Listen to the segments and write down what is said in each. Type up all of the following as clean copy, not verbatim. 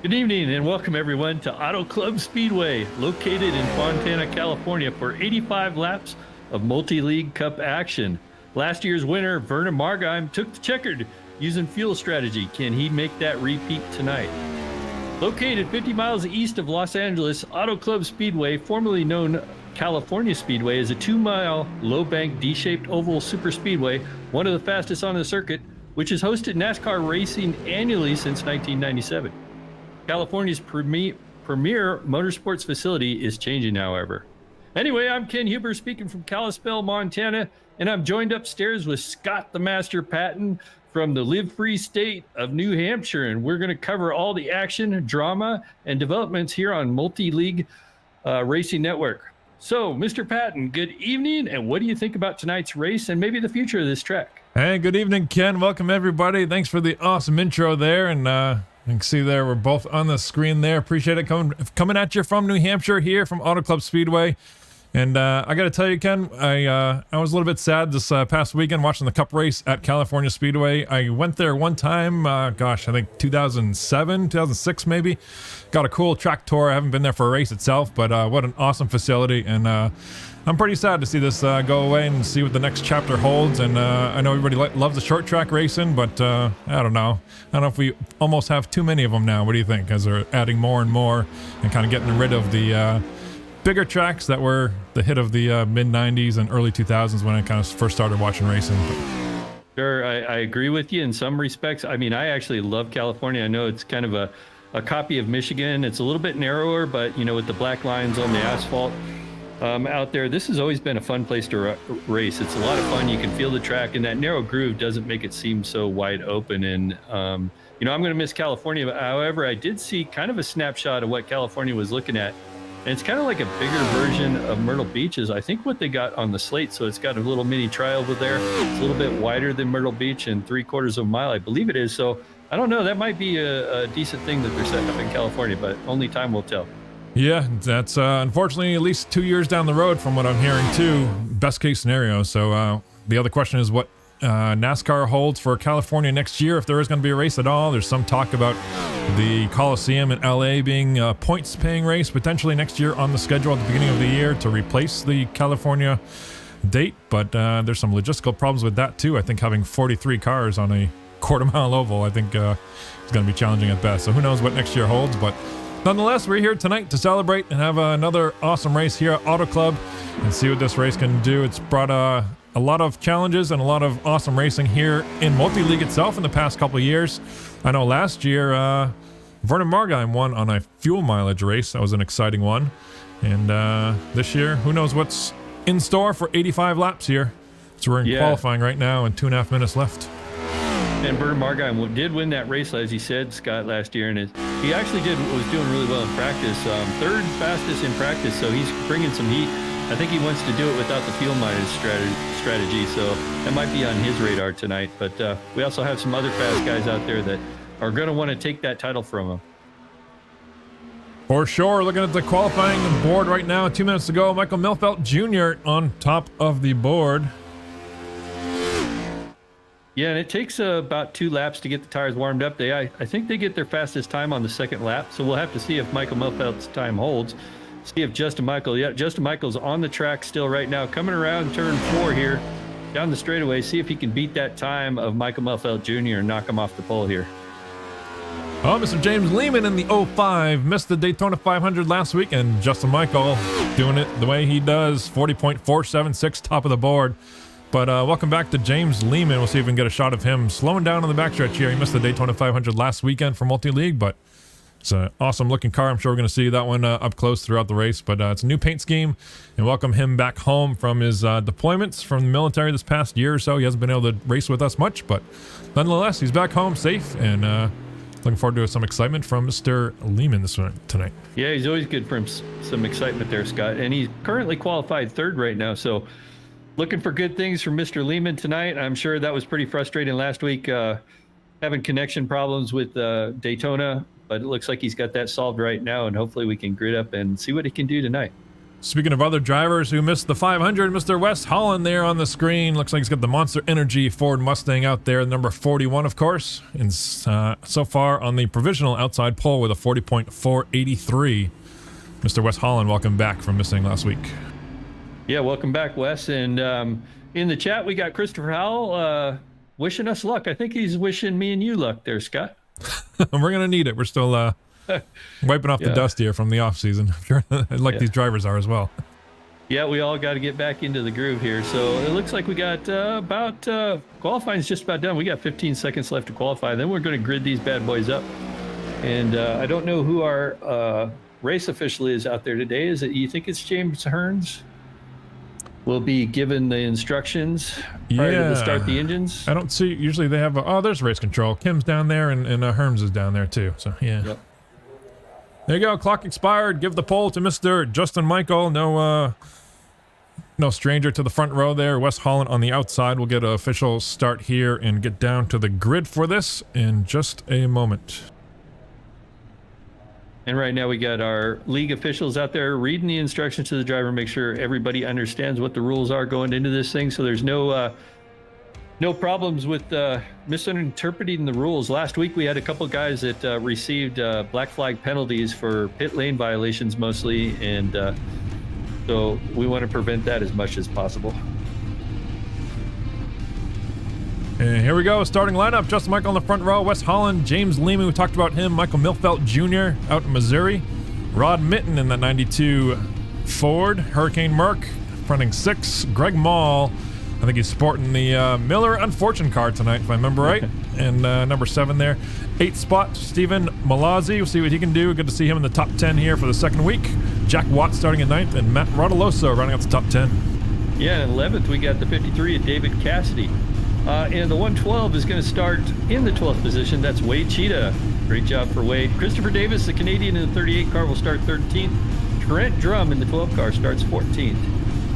Good evening and welcome everyone to Auto Club Speedway, located in Fontana, California for 85 laps of multi-league cup action. Last year's winner, Vernon Margheim, took the checkered using fuel strategy. Can he make that repeat tonight? Located 50 miles east of Los Angeles, Auto Club Speedway, formerly known California Speedway, is a 2-mile low-bank D-shaped oval super speedway, one of the fastest on the circuit, which has hosted NASCAR racing annually since 1997. California's premier motorsports facility is changing, however. Anyway, I'm Ken Huber speaking from Kalispell, Montana, and I'm joined upstairs with Scott the Master Patton from the Live Free State of New Hampshire, and we're going to cover all the action, drama, and developments here on Multi-League Racing Network. So, Mr. Patton, good evening, and what do you think about tonight's race and maybe the future of this track? Hey, good evening, Ken. Welcome, everybody. Thanks for the awesome intro there, and you can see there we're both on the screen there. Appreciate it coming at you from New Hampshire here from Auto Club Speedway. And I got to tell you, Ken, I was a little bit sad this past weekend watching the Cup race at California Speedway. I went there one time, I think 2007, 2006 maybe. Got a cool track tour. I haven't been there for a race itself, but what an awesome facility. And I'm pretty sad to see this go away and see what the next chapter holds. And I know everybody loves the short track racing, but I don't know. I don't know if we almost have too many of them now. What do you think? As they're adding more and more and kind of getting rid of the bigger tracks that were the hit of the mid-90s and early 2000s when I kind of first started watching racing. Sure, I agree with you in some respects. I mean, I actually love California. I know it's kind of a copy of Michigan. It's a little bit narrower, but, you know, with the black lines on the asphalt out there, this has always been a fun place to race. It's a lot of fun. You can feel the track, and that narrow groove doesn't make it seem so wide open. And, you know, I'm going to miss California. However, I did see kind of a snapshot of what California was looking at. And it's kind of like a bigger version of Myrtle Beach is I think what they got on the slate. So it's got a little mini trioval there. It's a little bit wider than Myrtle Beach and 3/4 of a mile, I believe it is. So I don't know. That might be a decent thing that they're setting up in California, but only time will tell. Yeah, that's unfortunately at least 2 years down the road from what I'm hearing too. Best case scenario. So the other question is what NASCAR holds for California next year, if there is going to be a race at all. There's some talk about the Coliseum in LA being a points paying race potentially next year on the schedule at the beginning of the year to replace the California date, but there's some logistical problems with that too. I think having 43 cars on a quarter-mile oval, I think is going to be challenging at best. So who knows what next year holds, but nonetheless, we're here tonight to celebrate and have another awesome race here at Auto Club and see what this race can do. It's brought a lot of challenges and a lot of awesome racing here in multi-league itself in the past couple of years. I know last year, Vernon Margheim won on a fuel mileage race. That was an exciting one. And this year, who knows what's in store for 85 laps here. So we're in qualifying right now and 2.5 minutes left. And Vernon Margheim did win that race, as he said, Scott, last year. And he actually was doing really well in practice. Third fastest in practice, so he's bringing some heat. I think he wants to do it without the fuel mileage strategy, so that might be on his radar tonight. But we also have some other fast guys out there that are going to want to take that title from him. For sure. Looking at the qualifying board right now, 2 minutes to go. Michael Milfelt Jr. on top of the board. Yeah, and it takes about 2 laps to get the tires warmed up. I think they get their fastest time on the second lap, so we'll have to see if Michael Milfelt's time holds. See if Justin Michael's on the track still right now, coming around turn 4 here, down the straightaway. See if he can beat that time of Michael Milfelt Jr. and knock him off the pole here. Oh, Mr. James Lehman in the 05 missed the Daytona 500 last week, and Justin Michael doing it the way he does, 40.476, top of the board. But welcome back to James Lehman. We'll see if we can get a shot of him slowing down on the backstretch here. He missed the Daytona 500 last weekend for multi-league, but it's an awesome looking car. I'm sure we're going to see that one up close throughout the race, but it's a new paint scheme, and welcome him back home from his deployments from the military this past year or so. He hasn't been able to race with us much, but nonetheless, he's back home safe, and looking forward to some excitement from Mr. Lehman tonight. Yeah, he's always good for some excitement there, Scott, and he's currently qualified third right now, so looking for good things from Mr. Lehman tonight. I'm sure that was pretty frustrating last week, having connection problems with Daytona. But it looks like he's got that solved right now, and hopefully we can grid up and see what he can do tonight. Speaking of other drivers who missed the 500, Mr. Wes Holland there on the screen. Looks like he's got the Monster Energy Ford Mustang out there, number 41, of course. And so far on the provisional outside pole with a 40.483. Mr. Wes Holland, welcome back from missing last week. Yeah, welcome back, Wes. And in the chat, we got Christopher Howell wishing us luck. I think he's wishing me and you luck there, Scott. We're going to need it. We're still wiping off the dust here from the off season. Like these drivers are as well. Yeah, we all got to get back into the groove here. So it looks like we got qualifying is just about done. We got 15 seconds left to qualify. Then we're going to grid these bad boys up. And I don't know who our race official is out there today. Is it? You think it's James Hearns? Will be given the instructions prior to start the engines. I don't see. Usually they have. There's race control. Kim's down there, and Hearns is down there too. So yeah. Yep. There you go. Clock expired. Give the pole to Mr. Justin Michael. No stranger to the front row there. Wes Holland on the outside. We'll get an official start here and get down to the grid for this in just a moment. And right now we got our league officials out there reading the instructions to the driver, make sure everybody understands what the rules are going into this thing. So there's no problems with misinterpreting the rules. Last week we had a couple guys that received black flag penalties for pit lane violations mostly. And so we want to prevent that as much as possible. And here we go, starting lineup. Justin Michael on the front row, Wes Holland, James Lehman, we talked about him, Michael Milfelt Jr. out in Missouri, Rod Mitten in that 92 Ford, Hurricane Merc, fronting 6, Greg Mall, I think he's sporting the Miller Unfortunate card tonight, if I remember right, and number 7 there. 8th spot, Stephen Malazzi, we'll see what he can do. Good to see him in the top 10 here for the second week. Jack Watt starting at 9th, and Matt Rodoloso running up the top 10. Yeah, and 11th we got the 53 of David Cassidy. And the 112 is going to start in the 12th position. That's Wade Cheetah. Great job for Wade. Christopher Davis, the Canadian in the 38 car, will start 13th. Trent Drum in the 12 car starts 14th.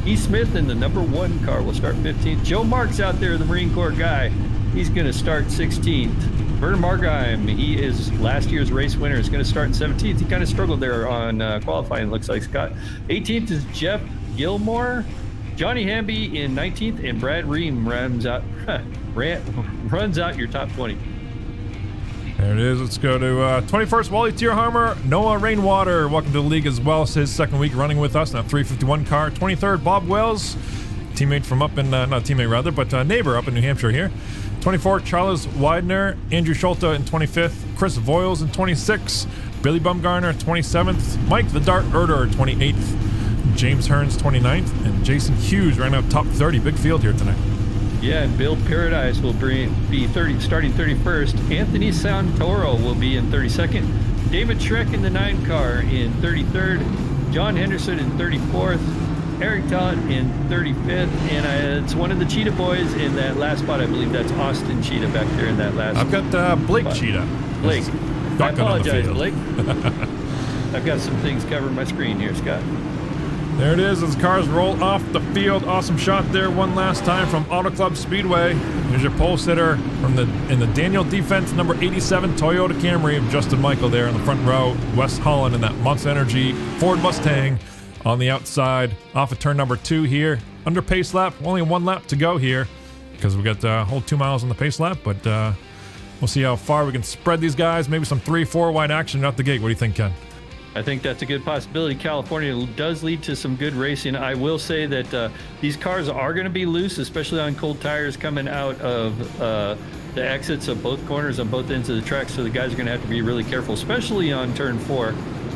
E. Smith in the number 1 car will start 15th. Joe Marks out there, the Marine Corps guy, he's going to start 16th. Werner Margheim, he is last year's race winner, is going to start in 17th. He kind of struggled there on qualifying, looks like, Scott. 18th is Jeff Gilmore. Johnny Hamby in 19th, and Brad Ream runs out your top 20. There it is. Let's go to 21st, Wally Tierhammer. Noah Rainwater, welcome to the league as well. It's his second week running with us in a 351 car. 23rd, Bob Wells, teammate from up in, not teammate rather, but neighbor up in New Hampshire here. 24th, Charles Widener. Andrew Schulte in 25th. Chris Voiles in 26th. Billy Bumgarner 27th. Mike the Dart Erder 28th. James Hearns 29th, and Jason Hughes ran out top 30. Big field here tonight. Yeah, and Bill Paradise will be starting 31st. Anthony Santoro will be in 32nd. David Schreck in the 9 car in 33rd. John Henderson in 34th. Eric Todd in 35th. And it's one of the Cheetah boys in that last spot. I believe that's Austin Cheetah back there in that last I've got Blake spot. Cheetah. Blake. I apologize, Blake. I've I've got some things covering my screen here, Scott. There it is as cars roll off the field. Awesome shot there one last time from Auto Club Speedway. Here's your pole sitter in the Daniel Defense number 87 Toyota Camry of Justin Michael there in the front row. Wes Holland in that Monster Energy Ford Mustang on the outside. Off of turn number 2 here. Under pace lap. Only 1 lap to go here because we got a whole 2 miles on the pace lap. But we'll see how far we can spread these guys. Maybe some 3-4 wide action out the gate. What do you think, Ken? I think that's a good possibility. California does lead to some good racing. I will say that these cars are going to be loose, especially on cold tires coming out of the exits of both corners on both ends of the track. So the guys are going to have to be really careful, especially on turn 4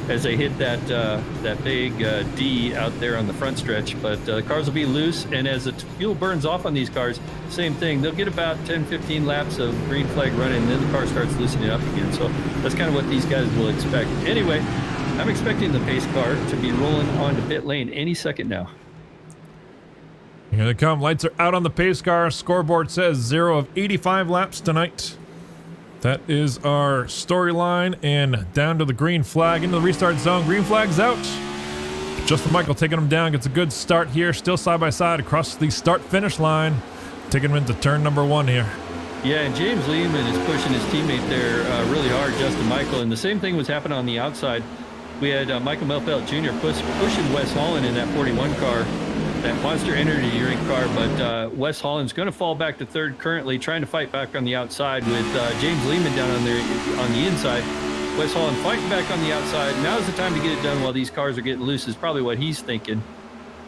as they hit that big D out there on the front stretch. But the cars will be loose, and as the fuel burns off on these cars, same thing. They'll get about 10-15 laps of green flag running, and then the car starts loosening up again. So that's kind of what these guys will expect. Anyway, I'm expecting the pace car to be rolling onto pit lane any second now. Here they come. Lights are out on the pace car. Scoreboard says 0 of 85 laps tonight. That is our storyline, and down to the green flag into the restart zone. Green flag's out. Justin Michael taking him down. Gets a good start here. Still side by side across the start-finish line. Taking him into turn number 1 here. Yeah, and James Lehman is pushing his teammate there really hard, Justin Michael. And the same thing was happening on the outside. We had Michael Melfelt Jr. pushing Wes Holland in that 41 car, that Monster Energy Drink car, but Wes Holland's going to fall back to third currently, trying to fight back on the outside with James Lehman down on the inside. Wes Holland fighting back on the outside. Now's the time to get it done while these cars are getting loose is probably what he's thinking.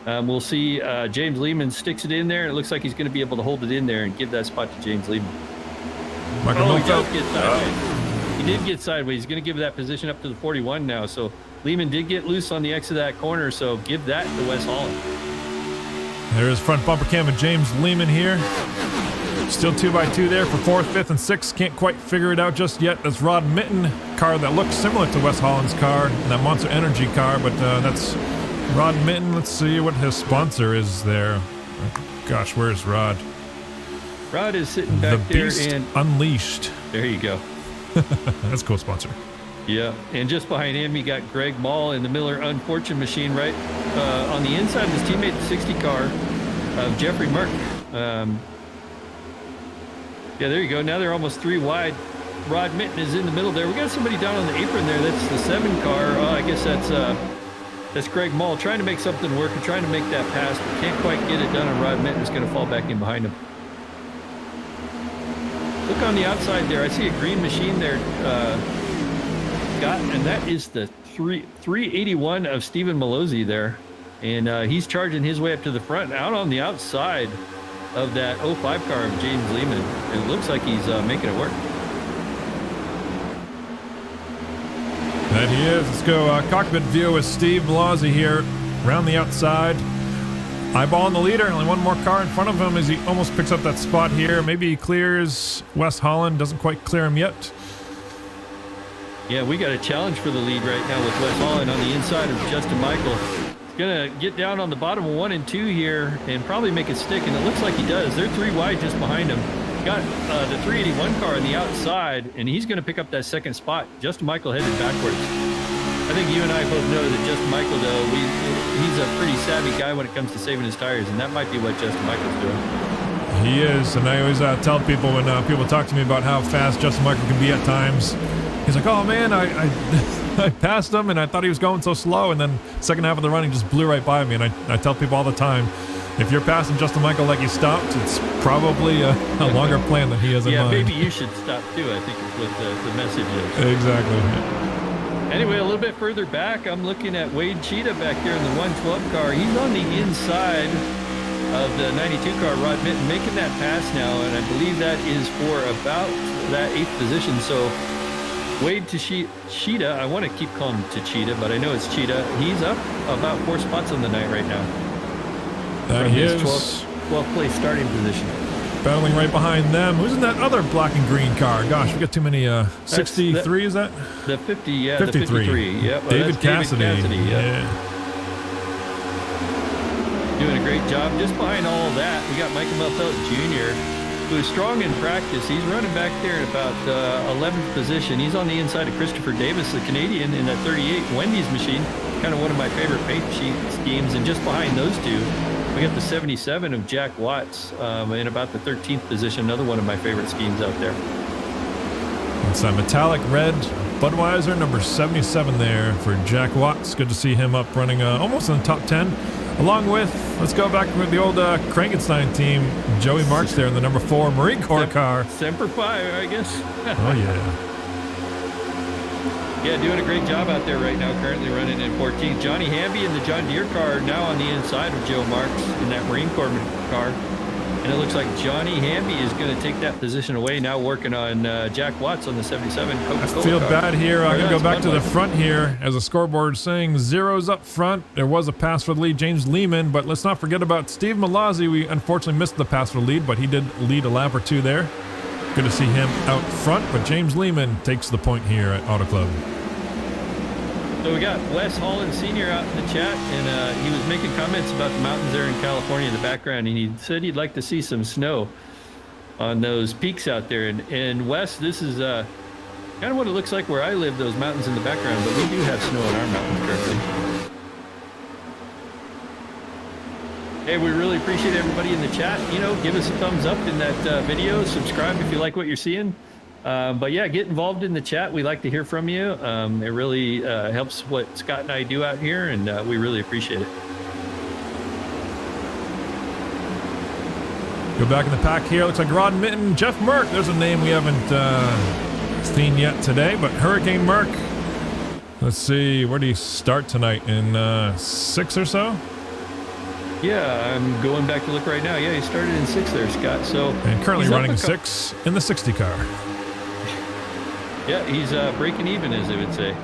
We'll see James Lehman sticks it in there, and it looks like he's going to be able to hold it in there and give that spot to James Lehman. Michael Melfelt. He did get sideways. He did get sideways. He's going to give that position up to the 41 now. So Lehman did get loose on the exit of that corner, so give that to Wes Holland. There is front bumper cam of James Lehman here. Still 2x2 there for 4th, 5th, and 6th. Can't quite figure it out just yet. That's Rod Mitten, car that looks similar to Wes Holland's car, and that Monster Energy car, but that's Rod Mitten. Let's see what his sponsor is there. Gosh, where's Rod? Rod is sitting back the there Beast and Unleashed. there you go. That's a cool sponsor. Yeah, and just behind him, you got Greg Mall in the Miller Unfortunate Machine, right? On the inside of his teammate, the 60 car of Jeffrey Merck. Yeah, there you go. Now they're almost 3 wide. Rod Mitten is in the middle there. We got somebody down on the apron there. That's the 7 car. I guess that's Greg Mall trying to make something work and trying to make that pass, but can't quite get it done. And Rod Mitten is going to fall back in behind him. Look on the outside there. I see a green machine there. And that is the 381 of Stephen Malozzi there. And he's charging his way up to the front. Out on the outside of that 05 car of James Lehman. It looks like he's making it work. That he is. Let's go cockpit view with Steve Malozzi here. Around the outside. Eyeballing the leader. Only one more car in front of him as he almost picks up that spot here. Maybe he clears Wes Holland. Doesn't quite clear him yet. Yeah, we got a challenge for the lead right now with Wes Holland on the inside of Justin Michael. He's going to get down on the bottom of 1 and 2 here and probably make it stick, and it looks like he does. They're 3 wide just behind him. Got the 381 car on the outside, and he's going to pick up that second spot. Justin Michael headed backwards. I think you and I both know that Justin Michael, though, he's a pretty savvy guy when it comes to saving his tires, and that might be what Justin Michael's doing. He is, and I always tell people when people talk to me about how fast Justin Michael can be at times. He's like, oh man, I passed him and I thought he was going so slow, and then second half of the run he just blew right by me. And I tell people all the time, if you're passing Justin Michael like he stopped, it's probably a longer plan than he has in mind. Yeah, maybe you should stop too, I think is what the message is. Exactly. Anyway, a little bit further back, I'm looking at Wade Cheetah back there in the 112 car. He's on the inside of the 92 car, Rod Mitten, making that pass now, and I believe that is for about that 8th position. So Wade Cheetah, I want to keep calling him Cheetah, but I know it's Cheetah. He's up about 4 spots on the night right now. That from he his is. 12th place starting position. Battling right behind them. Who's in that other black and green car? Gosh, we got too many. 63 is that? The 50, yeah, 53. the 53. Yep. Well, David that's Cassidy. David Cassidy, Yeah. Doing a great job. Just behind all of that, we got Michael Melfelt Jr., who is strong in practice. He's running back there at about 11th position. He's on the inside of Christopher Davis, the Canadian, in that 38 Wendy's machine. Kind of one of my favorite paint sheet schemes. And just behind those two, we got the 77 of Jack Watts in about the 13th position. Another one of my favorite schemes out there. It's a metallic red Budweiser, number 77 there for Jack Watts. Good to see him up running almost in the top 10. Along with, let's go back with the old Krankenstein team, Joey Marks there in the number 4 Marine Corps car. Semper Fi, I guess. Oh, yeah. Yeah, doing a great job out there right now, currently running in 14th. Johnny Hamby in the John Deere car now on the inside of Joe Marks in that Marine Corps car. And it looks like Johnny Hamby is going to take that position away, now working on Jack Watts on the 77 Coca-Cola I feel car. bad here. I'm going to go back to the Budweiser. front here as a scoreboard saying zeros up front. There was a pass for the lead, James Lehman, but let's not forget about Steve Malozzi. We unfortunately missed the pass for the lead, but he did lead a lap or two there. Good to see him out front, but James Lehman takes the point here at Auto Club. So we got Wes Holland Sr. out in the chat, and he was making comments about the mountains there in California in the background, and he said he'd like to see some snow on those peaks out there. And Wes, this is kind of what it looks like where I live, those mountains in the background, but we do have snow on our mountains currently. Hey, we really appreciate everybody in the chat. You know, give us a thumbs up in that video. Subscribe if you like what you're seeing. But yeah, get involved in the chat. We like to hear from you. It really helps what Scott and I do out here, and we really appreciate it. Go back in the pack here. Looks like Rod Mitten, Jeff Merck. There's a name we haven't seen yet today, but Hurricane Merck. Let's see, where do you start tonight? In 6 or so? Yeah, I'm going back to look right now. Yeah, he started in 6 there, Scott. So and currently running 6 in the 60 car. Yeah, he's breaking even, as they would say.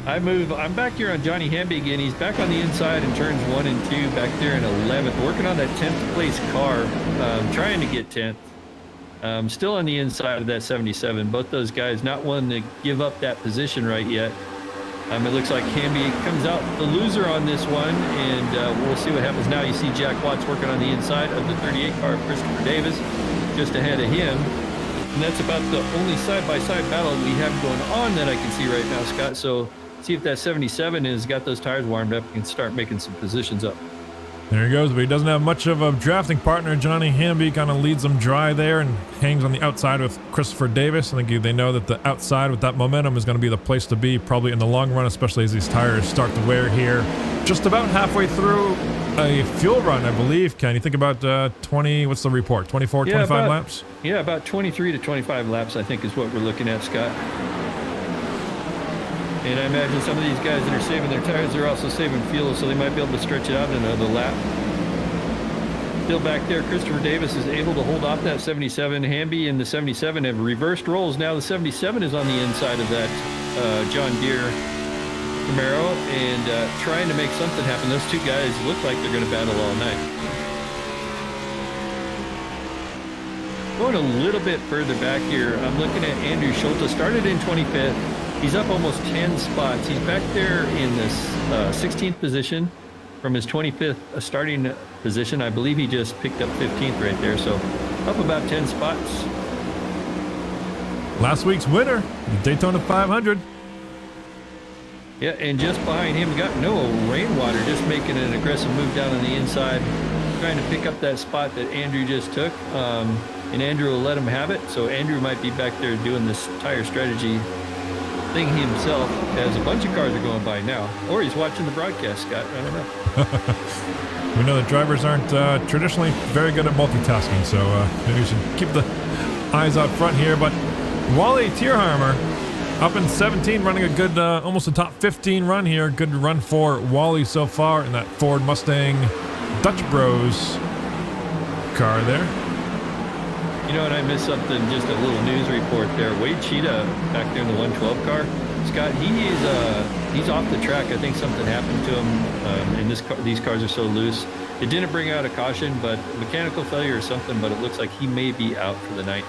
I'm back here on Johnny Hamby again. He's back on the inside in turns 1 and 2, back there in 11th, working on that 10th place car, trying to get 10th. Still on the inside of that 77. Both those guys not wanting to give up that position right yet. It looks like Hamby comes out the loser on this one, and we'll see what happens now. You see Jack Watts working on the inside of the 38 car of Christopher Davis, just ahead of him. And that's about the only side-by-side battle we have going on that I can see right now, Scott. So see if that 77 has got those tires warmed up and start making some positions up. There he goes, but he doesn't have much of a drafting partner. Johnny Hamby kind of leads them dry there and hangs on the outside with Christopher Davis. I think they know that the outside with that momentum is going to be the place to be probably in the long run, especially as these tires start to wear here. Just about halfway through a fuel run, I believe, Ken. You think about 20, what's the report, 24, 25 laps? Yeah, about 23 to 25 laps, I think, is what we're looking at, Scott. And I imagine some of these guys that are saving their tires, they're also saving fuel, so they might be able to stretch it out another lap. Still back there, Christopher Davis is able to hold off that 77. Hamby and the 77 have reversed roles. Now the 77 is on the inside of that John Deere Camaro and trying to make something happen. Those two guys look like they're going to battle all night. Going a little bit further back here, I'm looking at Andrew Schulte. Started in 25th. He's up almost 10 spots. He's back there in this 16th position from his 25th starting position. I believe he just picked up 15th right there, so up about 10 spots. Last week's winner, the Daytona 500. Yeah, and just behind him, we got Noah Rainwater just making an aggressive move down on the inside, trying to pick up that spot that Andrew just took. And Andrew will let him have it, so Andrew might be back there doing this tire strategy thing himself as a bunch of cars are going by now. Or he's watching the broadcast, Scott. I don't know. We know that drivers aren't traditionally very good at multitasking, so maybe we should keep the eyes out front here. But Wally Tierheimer up in 17, running a good, almost a top 15 run here. Good run for Wally so far in that Ford Mustang Dutch Bros car there. You know what, I missed something, just a little news report there. Wade Cheetah back there in the 112 car. Scott, he's off the track. I think something happened to him, and these cars are so loose. It didn't bring out a caution, but mechanical failure or something, but it looks like he may be out for the night.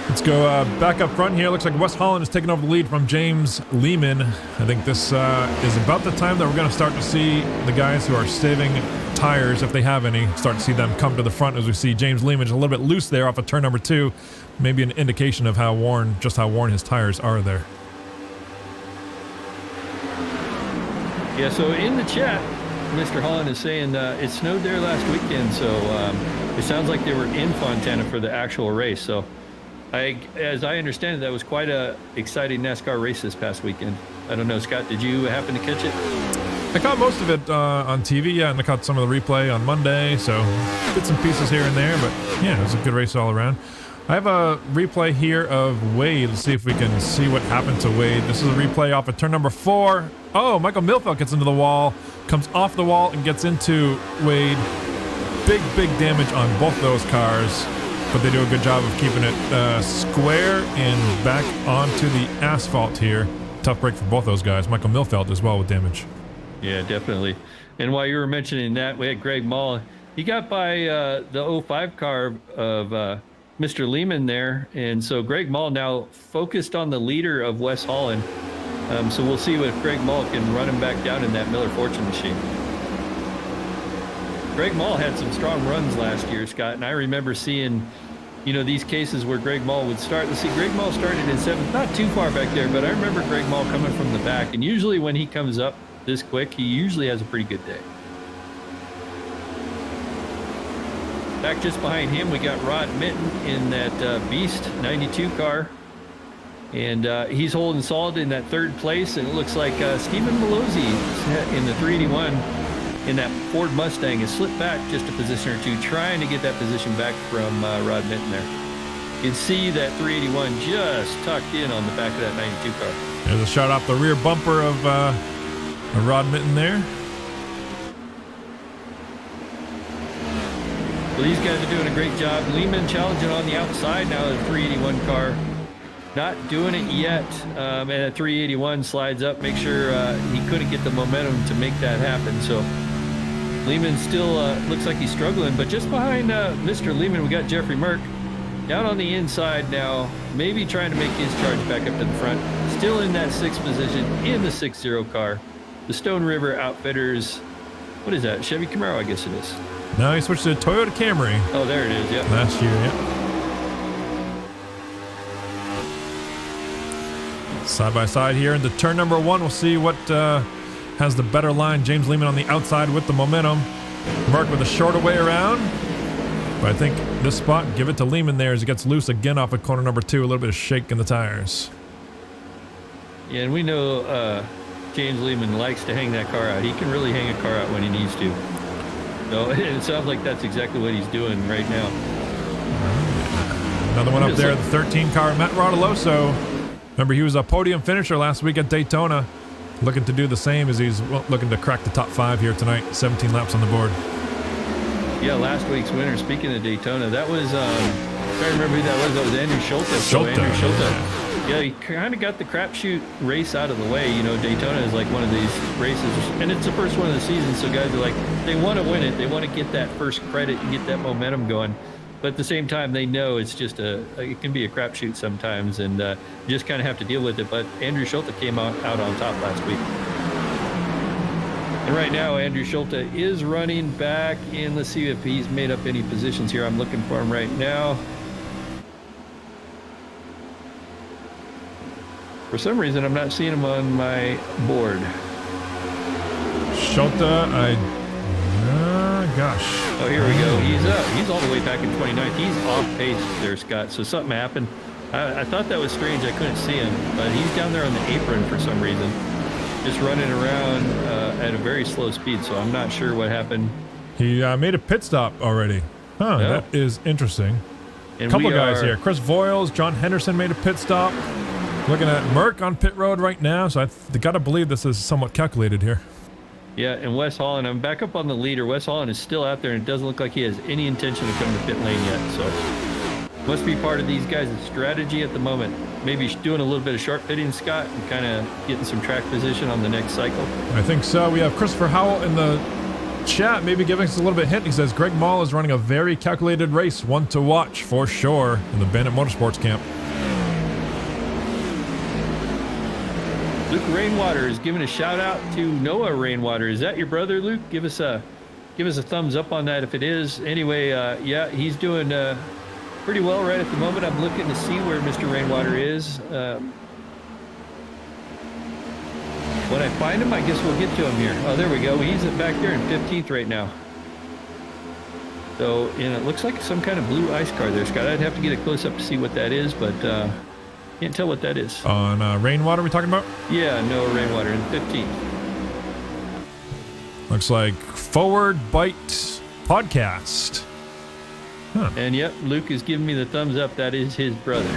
Let's go back up front here. Looks like Wes Holland is taking over the lead from James Lehman. I think this is about the time that we're going to start to see the guys who are saving tires, if they have any, start to see them come to the front as we see James Lehman a little bit loose there off of turn number 2. Maybe an indication of how worn his tires are there. Yeah, so in the chat, Mr. Holland is saying it snowed there last weekend, so it sounds like they were in Fontana for the actual race. So as I understand it, that was quite a exciting NASCAR race this past weekend. I don't know, Scott, did you happen to catch it? I caught most of it on TV, yeah, and I caught some of the replay on Monday, so bits and pieces here and there, but yeah, it was a good race all around. I have a replay here of Wade. Let's see if we can see what happened to Wade. This is a replay off of turn number 4. Oh, Michael Milfeld gets into the wall, comes off the wall and gets into Wade. Big damage on both those cars, but they do a good job of keeping it square and back onto the asphalt here. Tough break for both those guys. Michael Milfeld as well with damage. Yeah, definitely. And while you were mentioning that, we had Greg Mall. He got by the 05 car of Mr. Lehman there. And so Greg Mall now focused on the leader of Wes Holland. So we'll see if Greg Mall can run him back down in that Miller Fortune machine. Greg Mall had some strong runs last year, Scott. And I remember seeing, these cases where Greg Mall would start. Let's see, Greg Mall started in 7th, not too far back there, but I remember Greg Mall coming from the back. And usually when he comes up this quick, he usually has a pretty good day. Back just behind him, we got Rod Mitten in that Beast 92 car. And he's holding solid in that third place. And it looks like Stephen Malozzi in the 381 in that Ford Mustang has slipped back just a position or two, trying to get that position back from Rod Mitten there. You can see that 381 just tucked in on the back of that 92 car. There's a shot off the rear bumper of Rod Mitten there. Well, these guys are doing a great job. Lehman challenging on the outside now of the 381 car. Not doing it yet. And a 381 slides up. Make sure he couldn't get the momentum to make that happen. So Lehman still looks like he's struggling. But just behind Mr. Lehman, we got Jeffrey Merck. Down on the inside now, maybe trying to make his charge back up to the front. Still in that sixth position in the 6-0 car. The Stone River Outfitters, what is that? Chevy Camaro, I guess it is. No, he switched to a Toyota Camry. Oh, there it is, yeah. Last year, yeah. Side by side here into turn number 1. We'll see what has the better line. James Lehman on the outside with the momentum. Merck with a shorter way around. But I think this spot, give it to Lehman there as he gets loose again off of corner number 2. A little bit of shake in the tires. Yeah, and we know James Lehman likes to hang that car out. He can really hang a car out when he needs to. So it sounds like that's exactly what he's doing right now. Another one up there, the 13 car, Matt Rodoloso. Remember, he was a podium finisher last week at Daytona. Looking to do the same as he's looking to crack the top 5 here tonight. 17 laps on the board. Yeah, last week's winner, speaking of Daytona, that was, I can't remember who that was Andrew Schulte. So Andrew Schulte. Yeah, he kind of got the crapshoot race out of the way. You know, Daytona is like one of these races, and it's the first one of the season, so guys are like, they want to win it. They want to get that first credit and get that momentum going. But at the same time, they know it's just it can be a crapshoot sometimes, and you just kind of have to deal with it. But Andrew Schulte came out on top last week. And right now, Andrew Schulte is running back in. Let's see if he's made up any positions here. I'm looking for him right now. For some reason, I'm not seeing him on my board. Schulte, gosh. Oh, here we go. He's all the way back in 29th. He's off pace there, Scott. So something happened. I thought that was strange. I couldn't see him, but he's down there on the apron for some reason, just running around at a very slow speed. So I'm not sure what happened. He made a pit stop already. Huh, no. That is interesting. And a couple guys here. Chris Voiles, John Henderson made a pit stop. Looking at Merck on pit road right now, so I got to believe this is somewhat calculated here. Yeah, and Wes Holland, I'm back up on the leader. Wes Holland is still out there, and it doesn't look like he has any intention to come to pit lane yet. So must be part of these guys' strategy at the moment. Maybe doing a little bit of short pitting, Scott, and kind of getting some track position on the next cycle. I think so. We have Christopher Howell in the chat, maybe giving us a little bit of hint. He says Greg Mall is running a very calculated race, one to watch for sure in the Bandit Motorsports camp. Luke Rainwater is giving a shout out to Noah Rainwater. Is that your brother, Luke? Give us a thumbs up on that if it is. Anyway, yeah, he's doing pretty well right at the moment. I'm looking to see where Mr. Rainwater is. When I find him, I guess we'll get to him here. Oh, there we go. He's back there in 15th right now. So, and it looks like some kind of blue ice car there, Scott. I'd have to get a close up to see what that is, but can't tell what that is. On Rainwater we talking about? Yeah, Noah Rainwater in 15th. Looks like Forward Bite Podcast. Huh. And yep, Luke is giving me the thumbs up. That is his brother.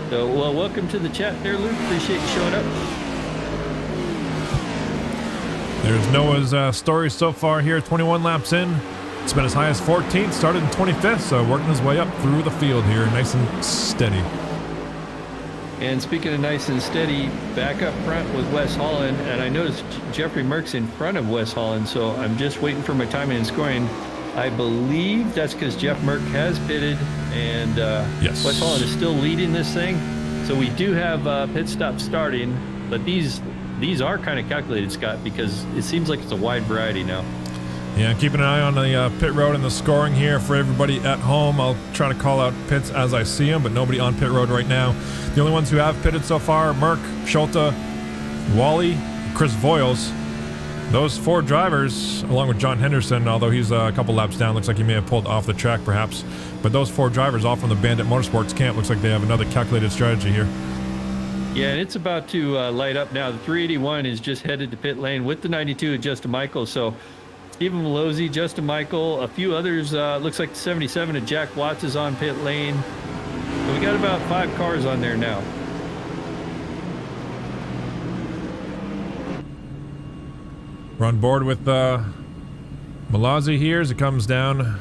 So, well, welcome to the chat there, Luke. Appreciate you showing up. There's Noah's story so far here, 21 laps in. It's been as high as 14th, started in 25th, so working his way up through the field here, nice and steady. And speaking of nice and steady, back up front with Wes Holland, and I noticed Jeffrey Merck's in front of Wes Holland, so I'm just waiting for my timing and scoring. I believe that's because Jeff Merck has pitted, and yes. Wes Holland is still leading this thing. So we do have pit stop starting, but these are kind of calculated, Scott, because it seems like it's a wide variety now. Yeah, keeping an eye on the pit road and the scoring here for everybody at home. I'll try to call out pits as I see them, but nobody on pit road right now. The only ones who have pitted so far, Merck, Schulte, Wally, Chris Voiles. Those 4 drivers, along with John Henderson, although he's a couple laps down, looks like he may have pulled off the track perhaps. But those 4 drivers, all from the Bandit Motorsports camp, looks like they have another calculated strategy here. Yeah, and it's about to light up now. The 381 is just headed to pit lane with the 92 of Justin Michael. So Stephen Malozzi, Justin Michael, a few others. Looks like the 77 of Jack Watts is on pit lane. So we got about 5 cars on there now. We're on board with Malazzi here as he comes down,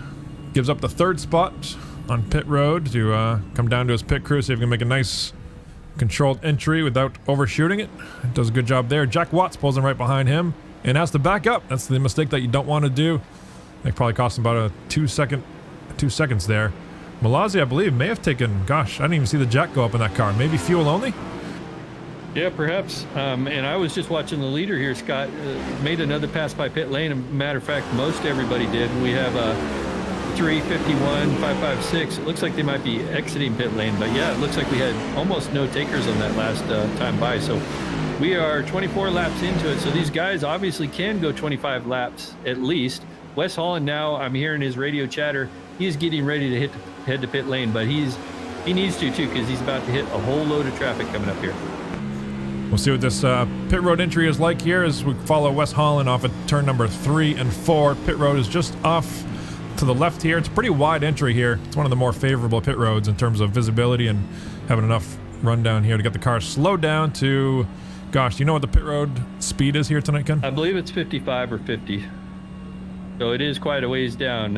gives up the 3rd spot on pit road to come down to his pit crew, see if he can make a nice controlled entry without overshooting it. Does a good job there. Jack Watts pulls him right behind him and has to back up. That's the mistake that you don't want to do. That probably cost him about a 2 seconds there. Malazzi, I believe, may have taken, gosh, I didn't even see the jack go up in that car. Maybe fuel only? Yeah, perhaps. And I was just watching the leader here, Scott, made another pass by pit lane. As a matter of fact, most everybody did. We have a 351, 556. It looks like they might be exiting pit lane, but yeah, it looks like we had almost no takers on that last time by. So we are 24 laps into it. So these guys obviously can go 25 laps at least. Wes Holland now, I'm hearing his radio chatter, he's getting ready to head to pit lane, but he needs to too, because he's about to hit a whole load of traffic coming up here. We'll see what this pit road entry is like here as we follow Wes Holland off at turn number 3 and 4. Pit road is just off to the left here. It's a pretty wide entry here. It's one of the more favorable pit roads in terms of visibility and having enough run down here to get the car slowed down to, gosh, do you know what the pit road speed is here tonight, Ken? I believe it's 55 or 50. So it is quite a ways down.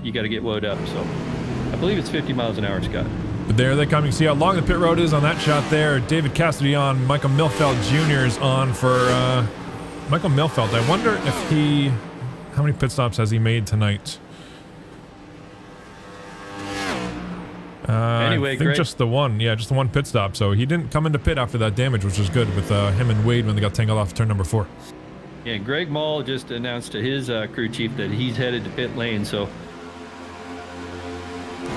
You got to get woed up. So I believe it's 50 miles an hour, Scott. But there they come. You can see how long the pit road is on that shot there. David Cassidy on. Michael Milfeld Jr. is on for Michael Milfeld. I wonder if how many pit stops has he made tonight? Anyway, I think just the one. Yeah, just the one pit stop. So he didn't come into pit after that damage, which was good with him and Wade when they got tangled off turn number 4. Yeah, Greg Mall just announced to his crew chief that he's headed to pit lane. So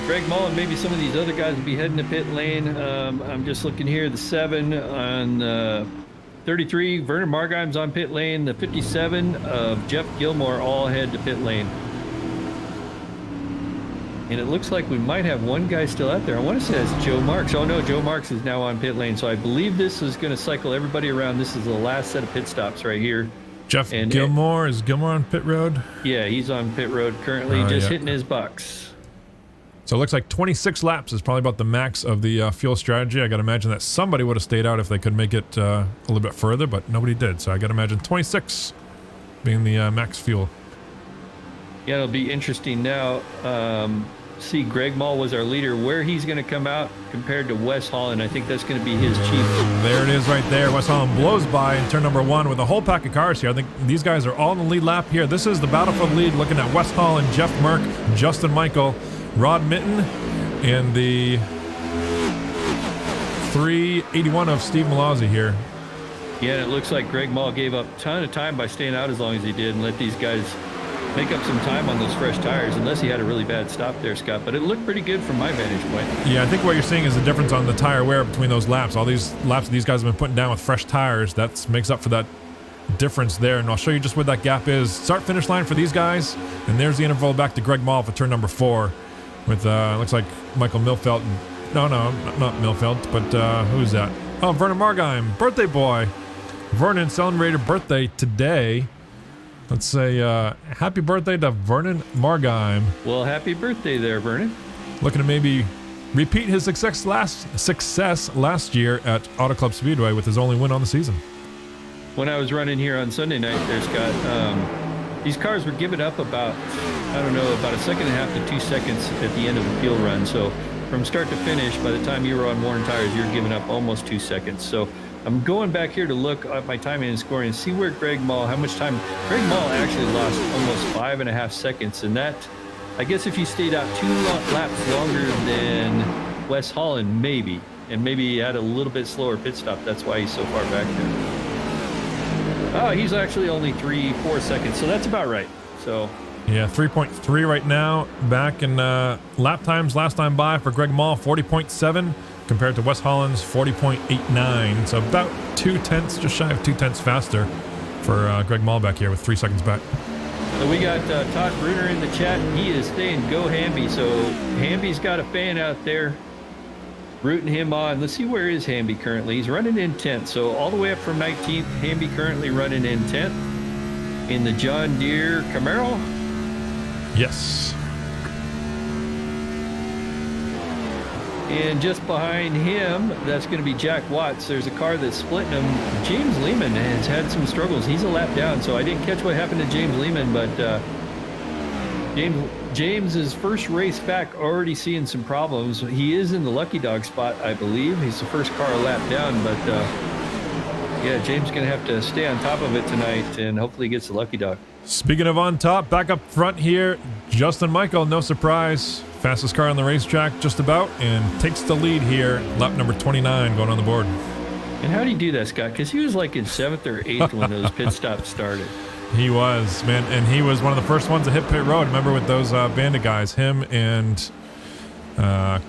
Greg Mall and maybe some of these other guys will be heading to pit lane. I'm just looking here. The 7 on 33, Vernon Margheim's on pit lane. The 57 of Jeff Gilmore all head to pit lane. And it looks like we might have one guy still out there. I want to say that's Joe Marks. Oh no, Joe Marks is now on pit lane. So I believe this is going to cycle everybody around. This is the last set of pit stops right here. Jeff Gilmore, is Gilmore on pit road? Yeah, he's on pit road currently, just hitting his bucks. So it looks like 26 laps is probably about the max of the fuel strategy. I got to imagine that somebody would have stayed out if they could make it a little bit further, but nobody did. So I got to imagine 26 being the max fuel. Yeah, it'll be interesting now. See, Greg Mall was our leader. Where he's going to come out compared to Wes Holland, I think that's going to be his chief. There it is right there. Wes Holland blows by in turn number 1 with a whole pack of cars here. I think these guys are all in the lead lap here. This is the battle for the lead, looking at Wes Holland, Jeff Merck, Justin Michael, Rod Mitten, and the 381 of Steve Malazzi here. Yeah, and it looks like Greg Mall gave up a ton of time by staying out as long as he did and let these guys make up some time on those fresh tires, unless he had a really bad stop there, Scott. But it looked pretty good from my vantage point. Yeah, I think what you're seeing is the difference on the tire wear between those laps. All these laps these guys have been putting down with fresh tires, that makes up for that difference there. And I'll show you just what that gap is. Start-finish line for these guys, and there's the interval back to Greg Mall for turn number 4 with, looks like Michael Milfeld. No, not Milfeld, but who's that? Oh, Vernon Margheim, birthday boy. Vernon celebrated birthday today. Let's say happy birthday to Vernon Margheim. Well, happy birthday there, Vernon. Looking to maybe repeat his success last year at Auto Club Speedway with his only win on the season. When I was running here on Sunday night there, Scott, these cars were giving up about a second and a half to 2 seconds at the end of the fuel run. So from start to finish, by the time you were on worn tires, you're giving up almost 2 seconds. So I'm going back here to look at my timing and scoring and see where how much time. Greg Mall actually lost almost 5.5 seconds. And that, I guess if you stayed out 2 laps longer than Wes Holland, maybe. And maybe he had a little bit slower pit stop. That's why he's so far back there. Oh, he's actually only 3-4 seconds. So that's about right. So yeah, 3.3 right now. Back in lap times last time by for Greg Mall, 40.7. compared to Wes Holland's 40.89. So about 0.2, just shy of 0.2 faster for Greg Mall back here with 3 seconds back. So we got Todd Bruner in the chat. He is saying go Hamby. So Hamby's got a fan out there rooting him on. Let's see, where is Hamby currently? He's running in 10th. So all the way up from 19th, Hamby currently running in 10th in the John Deere Camaro. Yes. And just behind him, that's going to be Jack Watts. There's a car that's splitting him. James Lehman has had some struggles. He's a lap down, so I didn't catch what happened to James Lehman, but James's first race back already seeing some problems. He is in the lucky dog spot, I believe. He's the first car a lap down, but yeah, James going to have to stay on top of it tonight, and hopefully he gets the lucky dog. Speaking of on top, back up front here, Justin Michael, no surprise. Fastest car on the racetrack, just about, and takes the lead here. Lap number 29 going on the board. And how do you do that, Scott? Because he was like in 7th or 8th when those pit stops started. He was, man, and he was one of the first ones to hit pit road. Remember with those Bandit guys, him and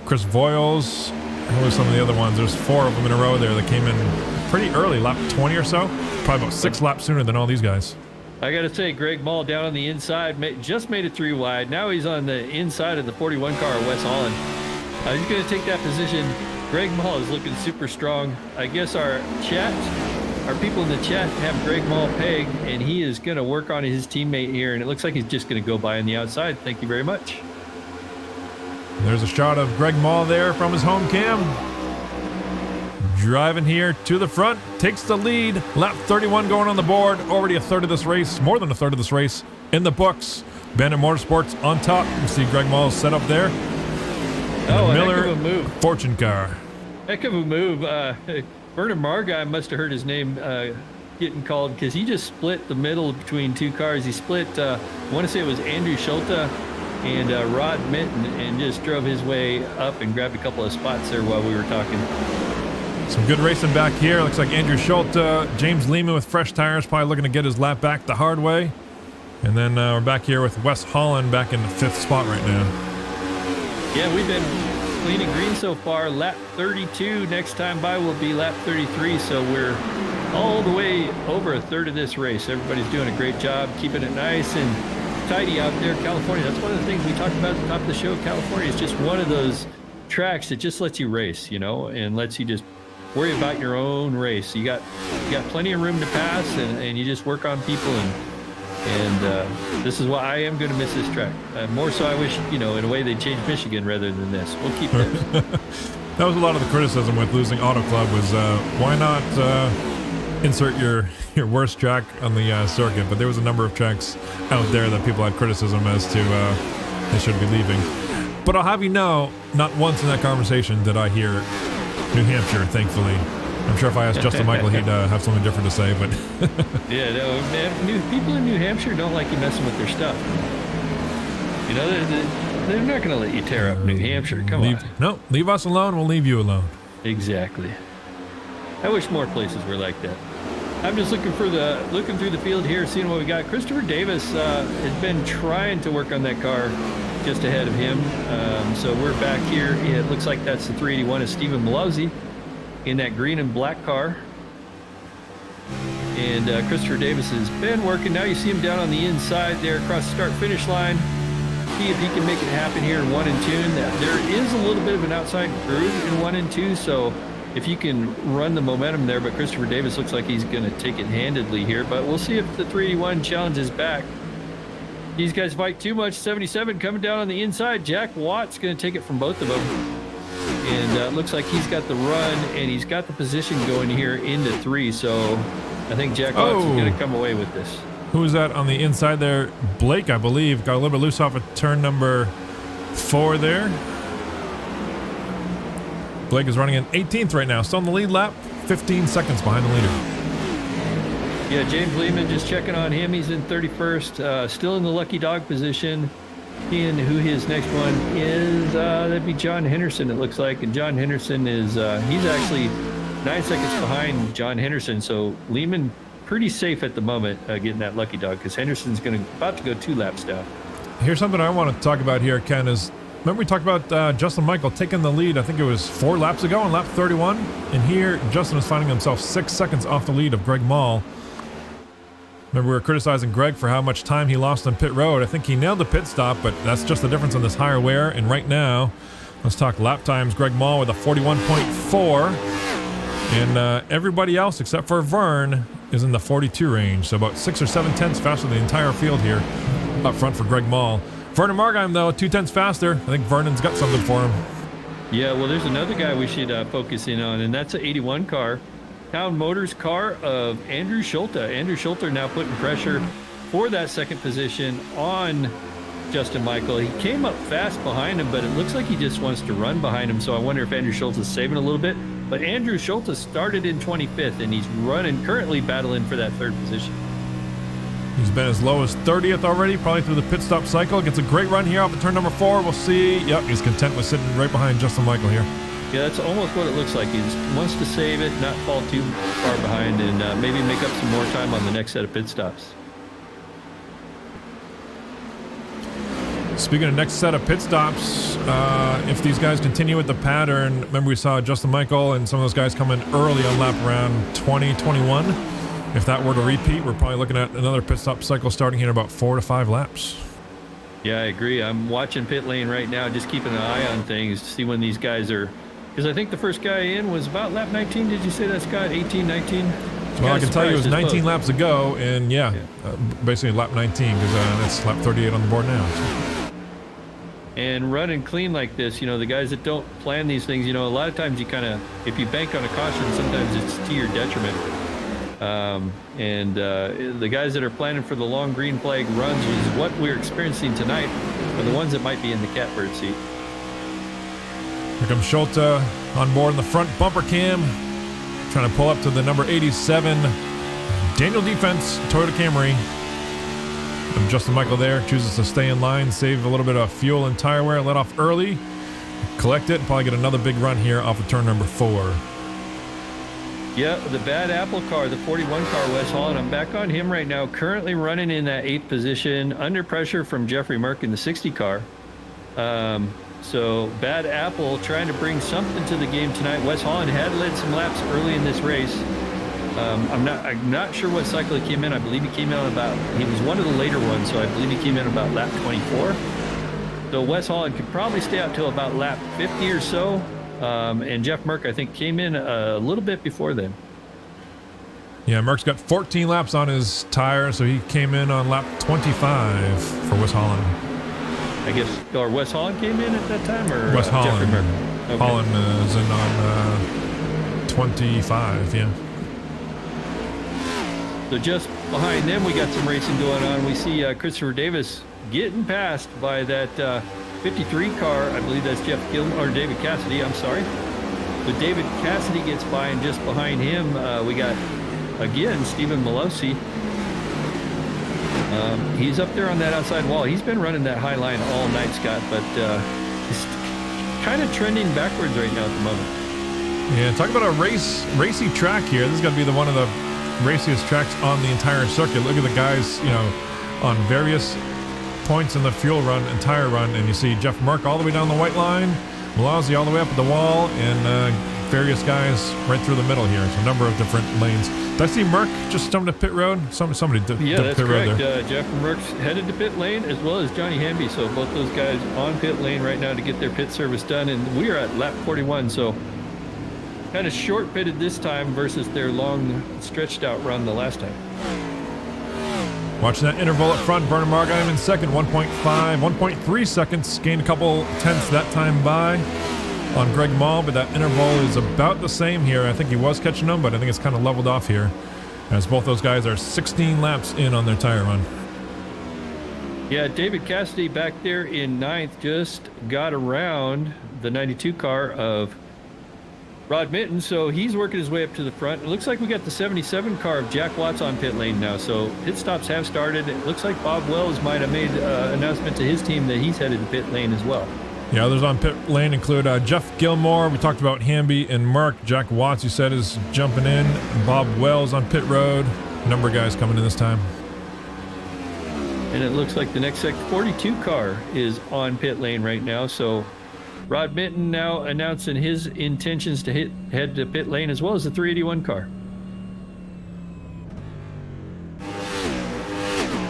Chris Voiles. Who were some of the other ones? There's 4 of them in a row there that came in pretty early, lap 20 or so. Probably about 6 laps sooner than all these guys. I got to say, Greg Mall down on the inside, just made it 3 wide. Now he's on the inside of the 41 car, Wes Holland. He's going to take that position. Greg Mall is looking super strong. I guess our people in the chat have Greg Mall pegged, and he is going to work on his teammate here, and it looks like he's just going to go by on the outside. Thank you very much. There's a shot of Greg Mall there from his home cam. Driving here to the front, takes the lead. Lap 31 going on the board. Already a third of this race, more than a third of this race in the books. Bandit Motorsports on top. You see Greg Mall's set up there. Oh, Miller heck of a move. Fortune car. Heck of a move. Vernon Margai must have heard his name getting called, because he just split the middle between 2 cars. He split, I want to say it was Andrew Schulte and Rod Minton, and just drove his way up and grabbed a couple of spots there while we were talking. Some good racing back here. Looks like Andrew Schulte, James Lehman with fresh tires, probably looking to get his lap back the hard way. And then we're back here with Wes Holland back in the 5th spot right now. Yeah, we've been clean and green so far. Lap 32. Next time by will be lap 33. So we're all the way over a third of this race. Everybody's doing a great job keeping it nice and tidy out there. California, that's one of the things we talked about at the top of the show. California is just one of those tracks that just lets you race, and lets you just worry about your own race. You got plenty of room to pass, and you just work on people, and this is why I am going to miss this track. More so, I wish, in a way they'd change Michigan rather than this. We'll keep this. That was a lot of the criticism with losing Auto Club was why not insert your worst track on the circuit? But there was a number of tracks out there that people had criticism as to they should be leaving. But I'll have you know, not once in that conversation did I hear New Hampshire, thankfully. I'm sure if I asked Justin Michael, he'd have something different to say, but... Yeah, no, man, people in New Hampshire don't like you messing with their stuff. They're not going to let you tear up New Hampshire. Come on. No, leave us alone, we'll leave you alone. Exactly. I wish more places were like that. I'm just looking through the field here, seeing what we got. Christopher Davis has been trying to work on that car just ahead of him. So we're back here. It looks like that's the 381 of Stephen Malozzi in that green and black car. And Christopher Davis has been working. Now you see him down on the inside there across the start-finish line. See if he can make it happen here in 1 and 2. There is a little bit of an outside groove in 1 and 2, so if you can run the momentum there, but Christopher Davis looks like he's going to take it handedly here. But we'll see if the 381 challenges back. These guys fight too much. 77 coming down on the inside. Jack Watt's going to take it from both of them. And looks like he's got the run, and he's got the position going here into 3. So I think Jack Watts is going to come away with this. Who's that on the inside there? Blake, I believe, got a little bit loose off of turn number 4 there. Blake is running in 18th right now. Still in the lead lap. 15 seconds behind the leader. Yeah, James Lehman, just checking on him. He's in 31st, still in the lucky dog position. And who his next one is, that'd be John Henderson, it looks like. And John Henderson is, he's actually 9 seconds behind John Henderson. So Lehman pretty safe at the moment getting that lucky dog, because Henderson's about to go 2 laps down. Here's something I want to talk about here, Ken, is remember we talked about Justin Michael taking the lead, I think it was 4 laps ago on lap 31. And here, Justin is finding himself 6 seconds off the lead of Greg Mall. Remember, we were criticizing Greg for how much time he lost on pit road. I think he nailed the pit stop, but that's just the difference on this higher wear. And right now, let's talk lap times. Greg Mall with a 41.4. And everybody else except for Vern is in the 42 range. So about 6 or 7 tenths faster than the entire field here up front for Greg Mall. Vernon Margheim, though, 2 tenths faster. I think Vernon's got something for him. Yeah, well, there's another guy we should focus in on, and that's an 81 car. Town Motors car of Andrew Schulte. Andrew Schulte now putting pressure for that second position on Justin Michael. He came up fast behind him, but it looks like he just wants to run behind him, so I wonder if Andrew Schulte is saving a little bit. But Andrew Schulte started in 25th, and he's currently battling for that third position. He's been as low as 30th already, probably through the pit stop cycle. Gets a great run here off of turn number 4. We'll see. Yep, he's content with sitting right behind Justin Michael here. Yeah, that's almost what it looks like. He just wants to save it, not fall too far behind, and maybe make up some more time on the next set of pit stops. Speaking of next set of pit stops, if these guys continue with the pattern, remember we saw Justin Michael and some of those guys come in early on lap around 20, 21. If that were to repeat, we're probably looking at another pit stop cycle starting here in about 4 to 5 laps. Yeah, I agree. I'm watching pit lane right now, just keeping an eye on things to see when these guys are... Because I think the first guy in was about lap 19. Did you say that, Scott? 18, 19? Well, I can tell you it was 19 laps ago, and basically lap 19, because that's lap 38 on the board now. So. And running clean like this, the guys that don't plan these things, a lot of times you kind of, if you bank on a caution, sometimes it's to your detriment. The guys that are planning for the long green flag runs, which is what we're experiencing tonight, are the ones that might be in the catbird seat. Here comes Schulte on board in the front bumper cam, trying to pull up to the number 87 Daniel Defense Toyota Camry. And Justin Michael there chooses to stay in line, save a little bit of fuel and tire wear, let off early, collect it, and probably get another big run here off of turn number 4. Yeah, the bad apple car, the 41 car, Wes Holland. I'm back on him right now, currently running in that 8th position, under pressure from Jeffrey Merck in the 60 car. So bad apple trying to bring something to the game tonight. Wes Holland had led some laps early in this race. I'm not sure what cycle he came in. I believe he came in he was one of the later ones, so I believe he came in about lap 24. So Wes Holland could probably stay out till about lap 50 or so. And Jeff Merck, I think, came in a little bit before then. Yeah, Merck's got 14 laps on his tire, so he came in on lap 25 for Wes Holland. I guess, or Wes Holland came in at that time, or Wes Holland. Jeffrey Merck? Okay. Holland is in on 25, yeah. So just behind them, we got some racing going on. We see Christopher Davis getting passed by that 53 car. I believe that's David Cassidy. I'm sorry. But David Cassidy gets by, and just behind him, we got again Stephen Malosi. He's up there on that outside wall. He's been running that high line all night, Scott, but he's kind of trending backwards right now at the moment. Yeah, talk about a racy track here. This is going to be one of the raciest tracks on the entire circuit. Look at the guys, on various points in the fuel run and tire run, and you see Jeff Merck all the way down the white line, Malazzi all the way up at the wall, and various guys right through the middle here. So a number of different lanes. Did I see Merck just jumped to pit road? Somebody did. Yeah, that's pit correct. Road there. Jeff Merck's headed to pit lane, as well as Johnny Hamby. So both those guys on pit lane right now to get their pit service done, and we are at lap 41. So kind of short pitted this time versus their long stretched out run the last time. Watching that interval up front, Vernon Margheim in second, 1.3 seconds. Gained a couple tenths that time by on Greg Mall, but that interval is about the same here. I think he was catching them, but I think it's kind of leveled off here, as both those guys are 16 laps in on their tire run. Yeah, David Cassidy back there in 9th just got around the 92 car of Rod Minton, so he's working his way up to the front. It looks like we got the 77 car of Jack Watts on pit lane now, so pit stops have started. It looks like Bob Wells might have made an announcement to his team that he's headed to pit lane as well. Yeah, others on pit lane include Jeff Gilmore. We talked about Hamby and Mark. Jack Watts, you said, is jumping in. Bob Wells on pit road. A number of guys coming in this time. And it looks like the next 42 car is on pit lane right now, so Rod Minton now announcing his intentions to head to pit lane, as well as the 381 car.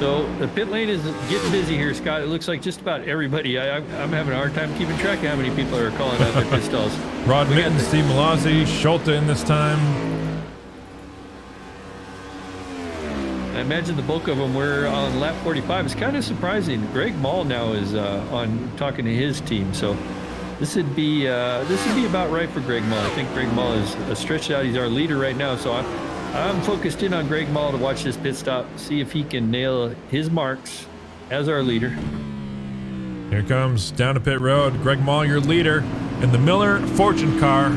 So the pit lane is getting busy here, Scott. It looks like just about everybody. I'm having a hard time keeping track of how many people are calling out their pit stalls. Rod Mitten, Steve Malazzi, Schulte in this time. I imagine the bulk of them were on lap 45. It's kind of surprising. Greg Mall now is on talking to his team, so this would be about right for Greg Mall. I think Greg Mall is stretched out. He's our leader right now, so I'm focused in on Greg Mall to watch this pit stop, see if he can nail his marks as our leader. Here comes down to pit road. Greg Mall, your leader in the Miller Fortune car.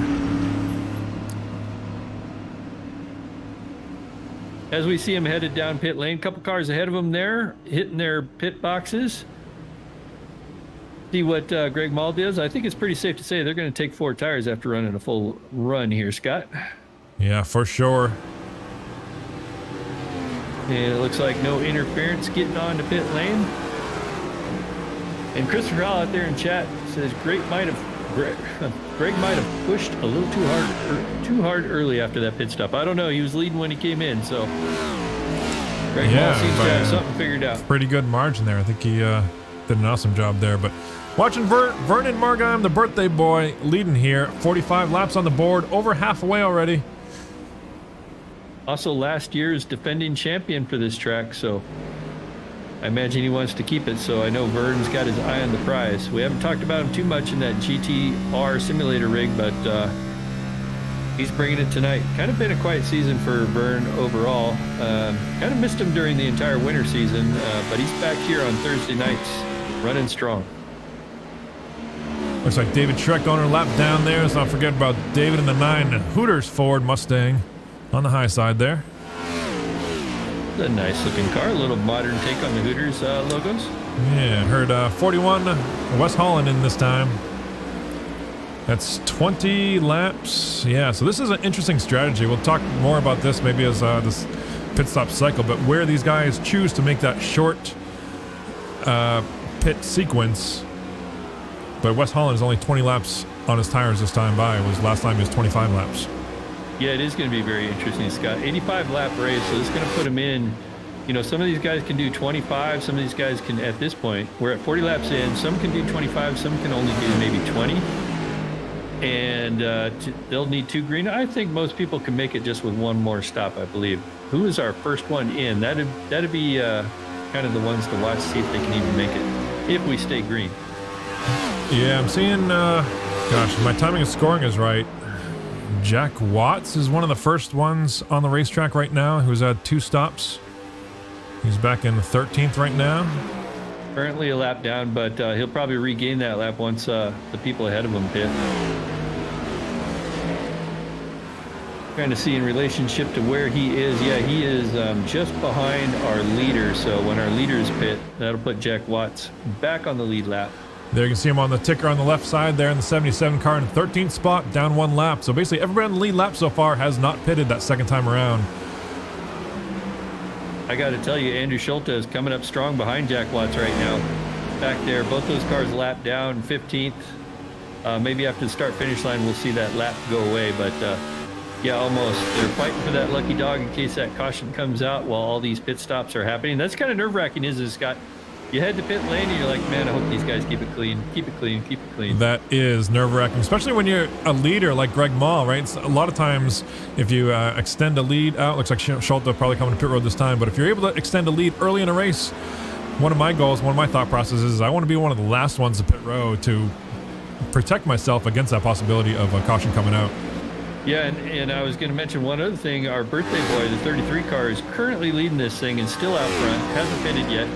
As we see him headed down pit lane, couple cars ahead of him there, hitting their pit boxes. See what Greg Mall does. I think it's pretty safe to say they're going to take 4 tires after running a full run here, Scott. Yeah, for sure. And it looks like no interference getting on to pit lane. And Christopher Hall out there in chat says Greg might have pushed a little too hard early after that pit stop. I don't know. He was leading when he came in, so Greg Mall seems to have something figured out. Pretty good margin there. I think he did an awesome job there. But watching Vernon Margheim, the birthday boy, leading here. 45 laps on the board, over halfway already. Also last year's defending champion for this track, so I imagine he wants to keep it, so I know Vern's got his eye on the prize. We haven't talked about him too much in that GTR simulator rig, but he's bringing it tonight. Kind of been a quiet season for Vern overall. Kind of missed him during the entire winter season, but he's back here on Thursday nights running strong. Looks like David Schreck on her lap down there. Let's not forget about David in the 9 Hooters Ford Mustang on the high side there. It's a nice looking car, a little modern take on the Hooters logos. Yeah, heard 41 Wes Holland in this time. That's 20 laps. Yeah, so this is an interesting strategy. We'll talk more about this maybe as this pit stop cycle, but where these guys choose to make that short pit sequence. But Wes Holland is only 20 laps on his tires this time by. Last time he was 25 laps. Yeah, it is going to be very interesting, Scott. 85 lap race, so it's going to put him in. You know, some of these guys can do 25. Some of these guys can, at this point, we're at 40 laps in. Some can do 25. Some can only do maybe 20. And they'll need 2 green. I think most people can make it just with 1 more stop, I believe. Who is our first one in? That'd be kind of the ones to watch, see if they can even make it, if we stay green. Yeah, I'm seeing, gosh, my timing of scoring is right. Jack Watts is one of the first ones on the racetrack right now who's had 2 stops. He's back in 13th right now. Currently a lap down, but he'll probably regain that lap once the people ahead of him pit. Trying to see in relationship to where he is. Yeah, he is just behind our leader. So when our leaders pit, that'll put Jack Watts back on the lead lap. There you can see him on the ticker on the left side there in the 77 car in 13th spot, down 1 lap. So basically everybody on the lead lap so far has not pitted that second time around. I got to tell you, Andrew Schulte is coming up strong behind Jack Watts right now. Back there, both those cars lap down, 15th. Maybe after the start-finish line, we'll see that lap go away. But yeah, almost. They're fighting for that lucky dog in case that caution comes out while all these pit stops are happening. That's kind of nerve-wracking, isn't it, Scott? You head to pit lane and you're like, man, I hope these guys keep it clean, keep it clean, keep it clean. That is nerve-wracking, especially when you're a leader like Greg Mall, right? It's a lot of times, if you extend a lead out, looks like Schulte probably coming to pit road this time, but if you're able to extend a lead early in a race, one of my goals, one of my thought processes is I want to be one of the last ones to pit road to protect myself against that possibility of a caution coming out. Yeah, and I was going to mention one other thing. Our birthday boy, the 33 car, is currently leading this thing and still out front, hasn't pitted yet.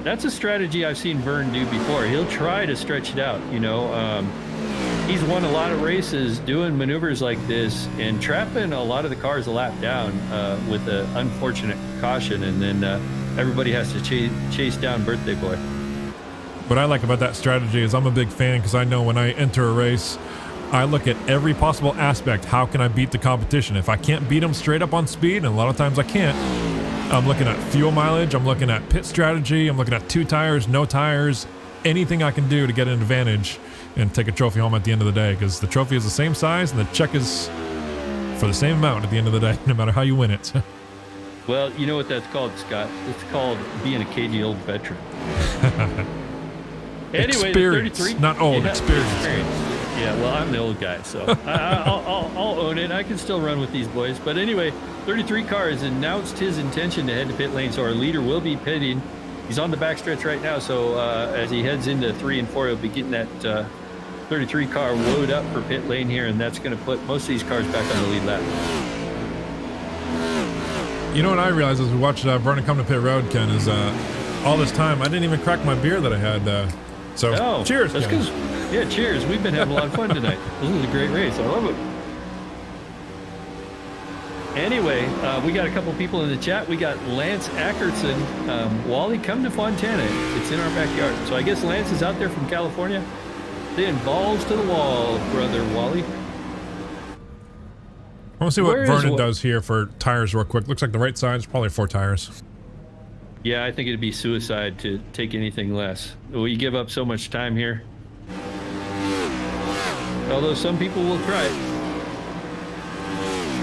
That's a strategy I've seen Vern do before. He'll try to stretch it out, you know. He's won a lot of races doing maneuvers like this and trapping a lot of the cars a lap down with an unfortunate caution, and then everybody has to chase down birthday boy. What I like about that strategy is I'm a big fan because I know when I enter a race, I look at every possible aspect. How can I beat the competition? If I can't beat them straight up on speed, and a lot of times I can't, I'm looking at fuel mileage, I'm looking at pit strategy, I'm looking at 2 tires, no tires, anything I can do to get an advantage and take a trophy home at the end of the day, because the trophy is the same size and the check is for the same amount at the end of the day, no matter how you win it. Well, you know what that's called, Scott? It's called being a cagey old veteran. Anyway, experience, 33, not old, yeah, experience. Yeah, well, I'm the old guy, so I'll own it. I can still run with these boys. But anyway, 33 car has announced his intention to head to pit lane, so our leader will be pitting. He's on the backstretch right now, so as he heads into 3 and 4, he'll be getting that 33 car load up for pit lane here, and that's going to put most of these cars back on the lead lap. You know what I realized as we watched Vernon come to pit road, Ken, is all this time I didn't even crack my beer that I had. So cheers, that's Ken. Yeah, cheers. We've been having a lot of fun tonight. This is a great race. I love it. Anyway, we got a couple people in the chat. We got Lance Ackerson. Wally, come to Fontana. It's in our backyard. So I guess Lance is out there from California. Then balls to the wall, brother Wally. I want to see what Vernon does here for tires real quick. Looks like the right side's probably 4 tires. Yeah, I think it'd be suicide to take anything less. We give up so much time here. Although some people will try it.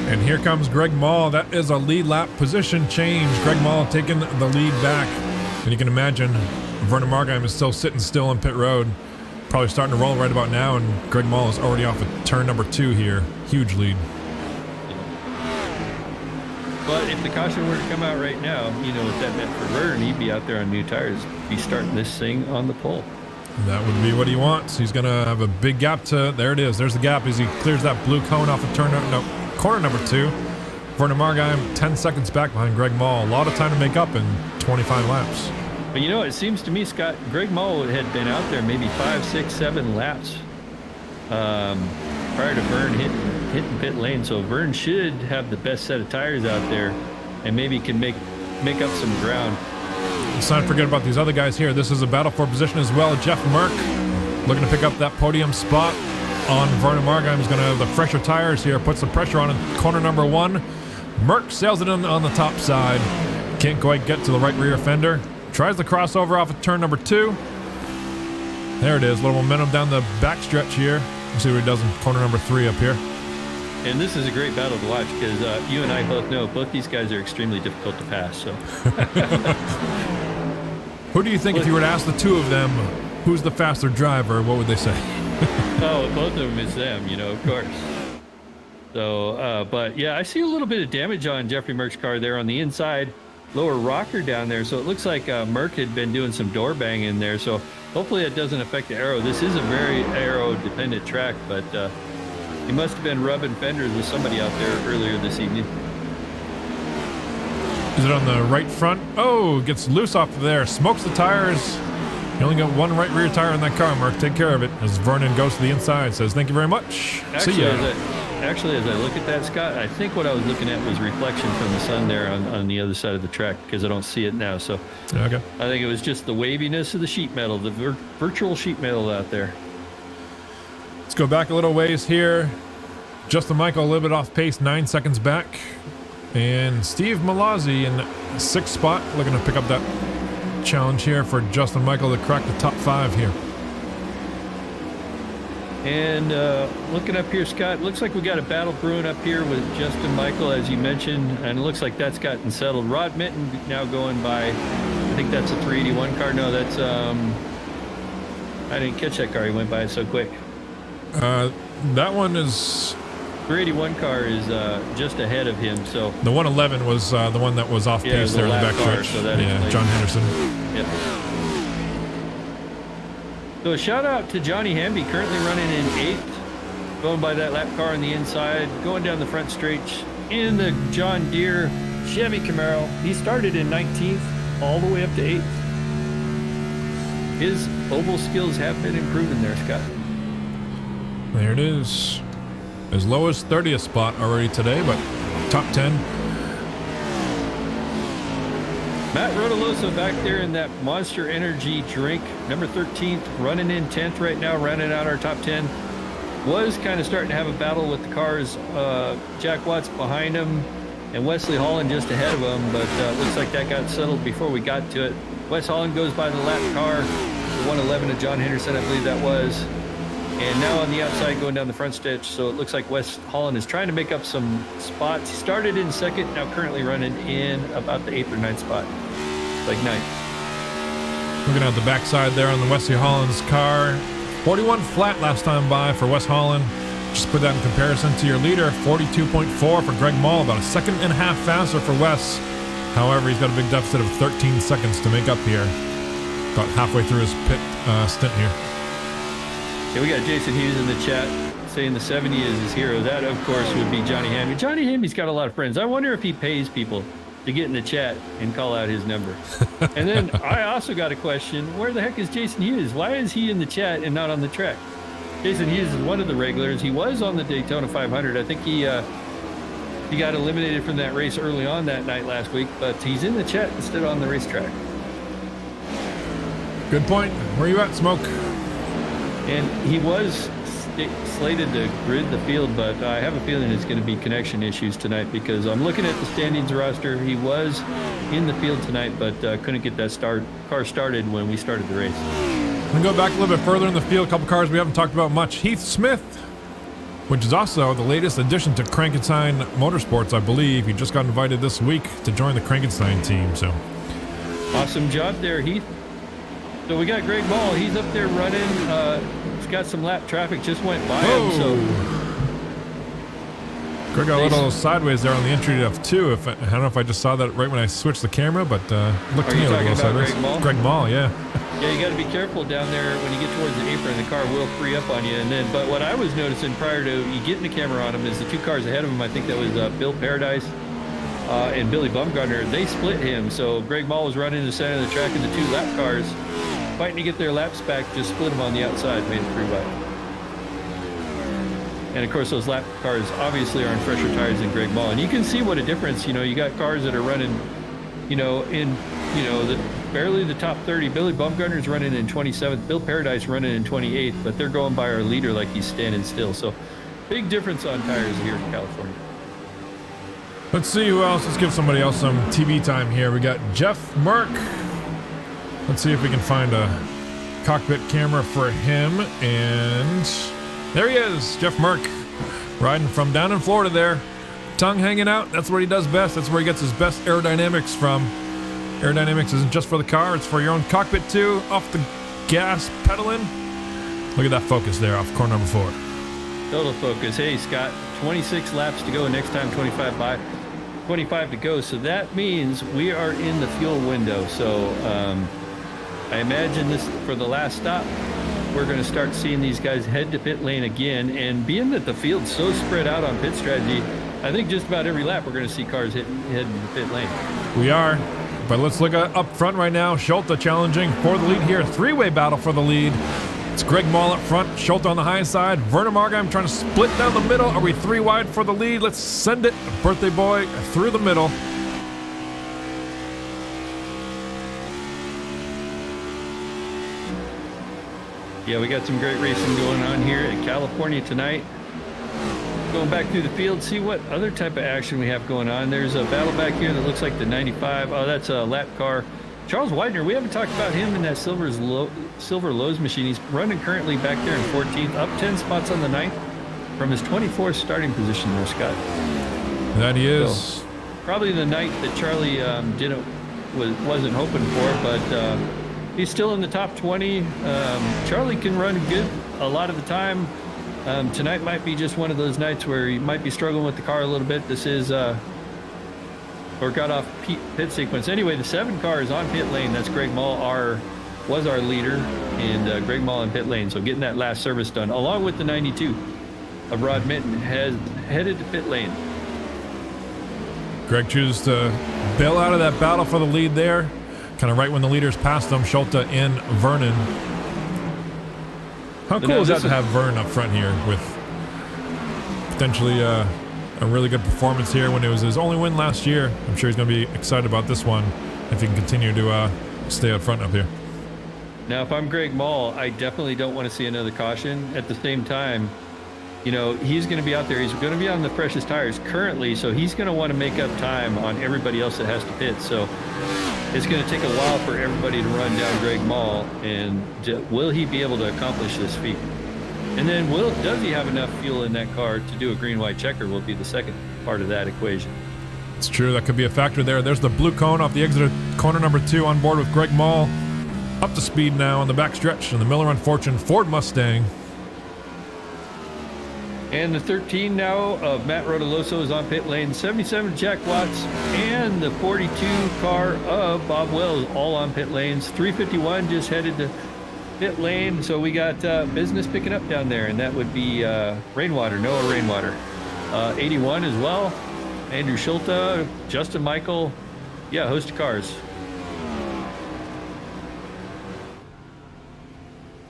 And here comes Greg Mall. That is a lead lap position change. Greg Mall taking the lead back. And you can imagine Vernon Margheim is still sitting still on pit road. Probably starting to roll right about now. And Greg Mall is already off of turn number 2 here. Huge lead. But if the caution were to come out right now, you know what that meant for Vernon. He'd be out there on new tires, be starting this thing on the pole. That would be what he wants. He's going to have a big gap to... There it is. There's the gap as he clears that blue cone off of corner number 2. Vernon Margheim 10 seconds back behind Greg Mall. A lot of time to make up in 25 laps. But you know, it seems to me, Scott, Greg Mall had been out there maybe 5, 6, 7 laps prior to Vern hitting pit lane. So Vern should have the best set of tires out there and maybe can make up some ground. Let's not forget about these other guys here. This is a battle for position as well. Jeff Merck looking to pick up that podium spot on Vernon Margheim. He's going to have the fresher tires here. Puts the pressure on in corner number 1. Merck sails it in on the top side. Can't quite get to the right rear fender. Tries the crossover off of turn number 2. There it is. A little momentum down the backstretch here. Let's see what he does in corner number 3 up here. And this is a great battle to watch because you and I both know both these guys are extremely difficult to pass. So, who do you think, if you were to ask the two of them, who's the faster driver, what would they say? Oh, both of them is them, you know, of course. So, but yeah, I see a little bit of damage on Jeffrey Merck's car there on the inside lower rocker down there. So it looks like Merck had been doing some door banging there. So hopefully it doesn't affect the aero. This is a very aero dependent track, but he must have been rubbing fenders with somebody out there earlier this evening. Is it on the right front? Oh, gets loose off of there. Smokes the tires. You only got one right rear tire on that car, Mark. Take care of it. As Vernon goes to the inside, says, thank you very much. See ya. Actually, as I look at that, Scott, I think what I was looking at was reflection from the sun there on the other side of the track because I don't see it now. So okay. I think it was just the waviness of the sheet metal, the virtual sheet metal out there. Let's go back a little ways here. Justin Michael a little bit off pace, 9 seconds back. And Steve Malazzi in 6th spot, looking to pick up that challenge here for Justin Michael to crack the top 5 here. And looking up here, Scott, looks like we got a battle brewing up here with Justin Michael, as you mentioned, and it looks like that's gotten settled. Rod Minton now going by, I think that's a 381 car. No, that's, I didn't catch that car. He went by it so quick. That one is... 381 car is just ahead of him. So the 111 was the one that was off pace there in the back stretch. So yeah, John Henderson. Yep. So a shout out to Johnny Hamby, currently running in 8th, going by that lap car on the inside, going down the front straight in the John Deere Chevy Camaro. He started in 19th, all the way up to 8th. His oval skills have been improving there, Scott. There it is. As low as 30th spot already today, but top 10. Matt Rodoloso back there in that Monster Energy drink, number 13th, running in 10th right now, rounding out our top 10. Was kind of starting to have a battle with the cars. Jack Watts behind him and Wesley Holland just ahead of him, but looks like that got settled before we got to it. Wes Holland goes by the lap car, the 111 of John Henderson, I believe that was. And now on the outside going down the front stretch, so it looks like Wes Holland is trying to make up some spots. He started in second, now currently running in about the 8th or 9th spot, like 9th. Looking at the backside there on the Wesley Holland's car. 41 flat last time by for Wes Holland. Just put that in comparison to your leader, 42.4 for Greg Mall, about a second and a half faster for Wes. However, he's got a big deficit of 13 seconds to make up here. About halfway through his pit stint here. Yeah, we got Jason Hughes in the chat saying the 70 is his hero. That, of course, would be Johnny Hamby. Johnny Hamby's got a lot of friends. I wonder if he pays people to get in the chat and call out his number. And then I also got a question. Where the heck is Jason Hughes? Why is he in the chat and not on the track? Jason Hughes is one of the regulars. He was on the Daytona 500. I think he got eliminated from that race early on that night last week, but he's in the chat instead on the racetrack. Good point. Where you at, Smoke? And he was slated to grid the field, but I have a feeling it's going to be connection issues tonight because I'm looking at the standings roster. He was in the field tonight, but couldn't get that car started when we started the race. I'm going to go back a little bit further in the field. A couple cars we haven't talked about much. Heath Smith, which is also the latest addition to Crankenstein Motorsports, I believe. He just got invited this week to join the Crankenstein team. So awesome job there, Heath. So we got Greg Ball. He's up there running. He's got some lap traffic. Just went by him. So Greg got a little sideways there on the entry of 2. I don't know if I just saw that right when I switched the camera, but looked to me like a little sideways. Greg Ball, yeah. Yeah, you got to be careful down there when you get towards the apron. The car will free up on you. And then, but what I was noticing prior to you getting the camera on him is the 2 cars ahead of him. I think that was Bill Paradise and Billy Bumgarner. They split him. So Greg Ball was running in the center of the track, and the 2 lap cars fighting to get their laps back, just split them on the outside, made it 3 wide. And of course, those lap cars obviously are on fresher tires than Greg Ball. And you can see what a difference, you got cars that are running, barely the top 30. Billy Bumgarner's running in 27th, Bill Paradise running in 28th, but they're going by our leader like he's standing still. So big difference on tires here in California. Let's see who else. Let's give somebody else some TV time here. We got Jeff Merck. Let's see if we can find a cockpit camera for him. And there he is, Jeff Merck, riding from down in Florida there. Tongue hanging out. That's what he does best. That's where he gets his best aerodynamics from. Aerodynamics isn't just for the car, it's for your own cockpit too. Off the gas, pedaling. Look at that focus there off corner number 4. Total focus. Hey, Scott, 26 laps to go. Next time, 25 to go. So that means we are in the fuel window. So I imagine this for the last stop. We're going to start seeing these guys head to pit lane again. And being that the field's so spread out on pit strategy, I think just about every lap we're going to see cars heading to pit lane. We are. But let's look up front right now. Schulte challenging for the lead here. 3-way battle for the lead. It's Greg Mall up front, Schulte on the high side. Werner Margheim trying to split down the middle. Are we 3 wide for the lead? Let's send it. Birthday boy through the middle. Yeah, we got some great racing going on here in California tonight. Going back through the field, see what other type of action we have going on. There's a battle back here that looks like the 95. Oh, that's a lap car. Charles Widener, we haven't talked about him in that silver Lowe's machine. He's running currently back there in 14th, up 10 spots on the 9th from his 24th starting position there, Scott. That he is. So, probably the night that Charlie wasn't hoping for, but he's still in the top 20. Charlie can run good a lot of the time. Tonight might be just one of those nights where he might be struggling with the car a little bit. This is, or got off pit sequence. Anyway, the 7 car is on pit lane. That's Greg Mall, was our leader, and Greg Mall in pit lane. So getting that last service done, along with the 92 of Rod Minton, has headed to pit lane. Greg chooses to bail out of that battle for the lead there. Kind of right when the leaders passed them, Schulte and Vernon. How cool is that to have Vern up front here with potentially a really good performance here when it was his only win last year? I'm sure he's going to be excited about this one if he can continue to stay up front up here. Now, if I'm Greg Mall, I definitely don't want to see another caution. At the same time, he's going to be out there. He's going to be on the freshest tires currently, so he's going to want to make up time on everybody else that has to pit. So it's going to take a while for everybody to run down Greg Mall, and will he be able to accomplish this feat? And then does he have enough fuel in that car to do a green-white checker will be the second part of that equation. It's true. That could be a factor there. There's the blue cone off the exit of corner number 2 on board with Greg Mall. Up to speed now on the backstretch in the Miller Unfortunate Ford Mustang. And the 13 now of Matt Rodoloso is on pit lane. 77 Jack Watts and the 42 car of Bob Wells all on pit lanes. 351 just headed to pit lane. So we got business picking up down there, and that would be Rainwater, Noah Rainwater. 81 as well. Andrew Schulte, Justin Michael. Yeah, host of cars.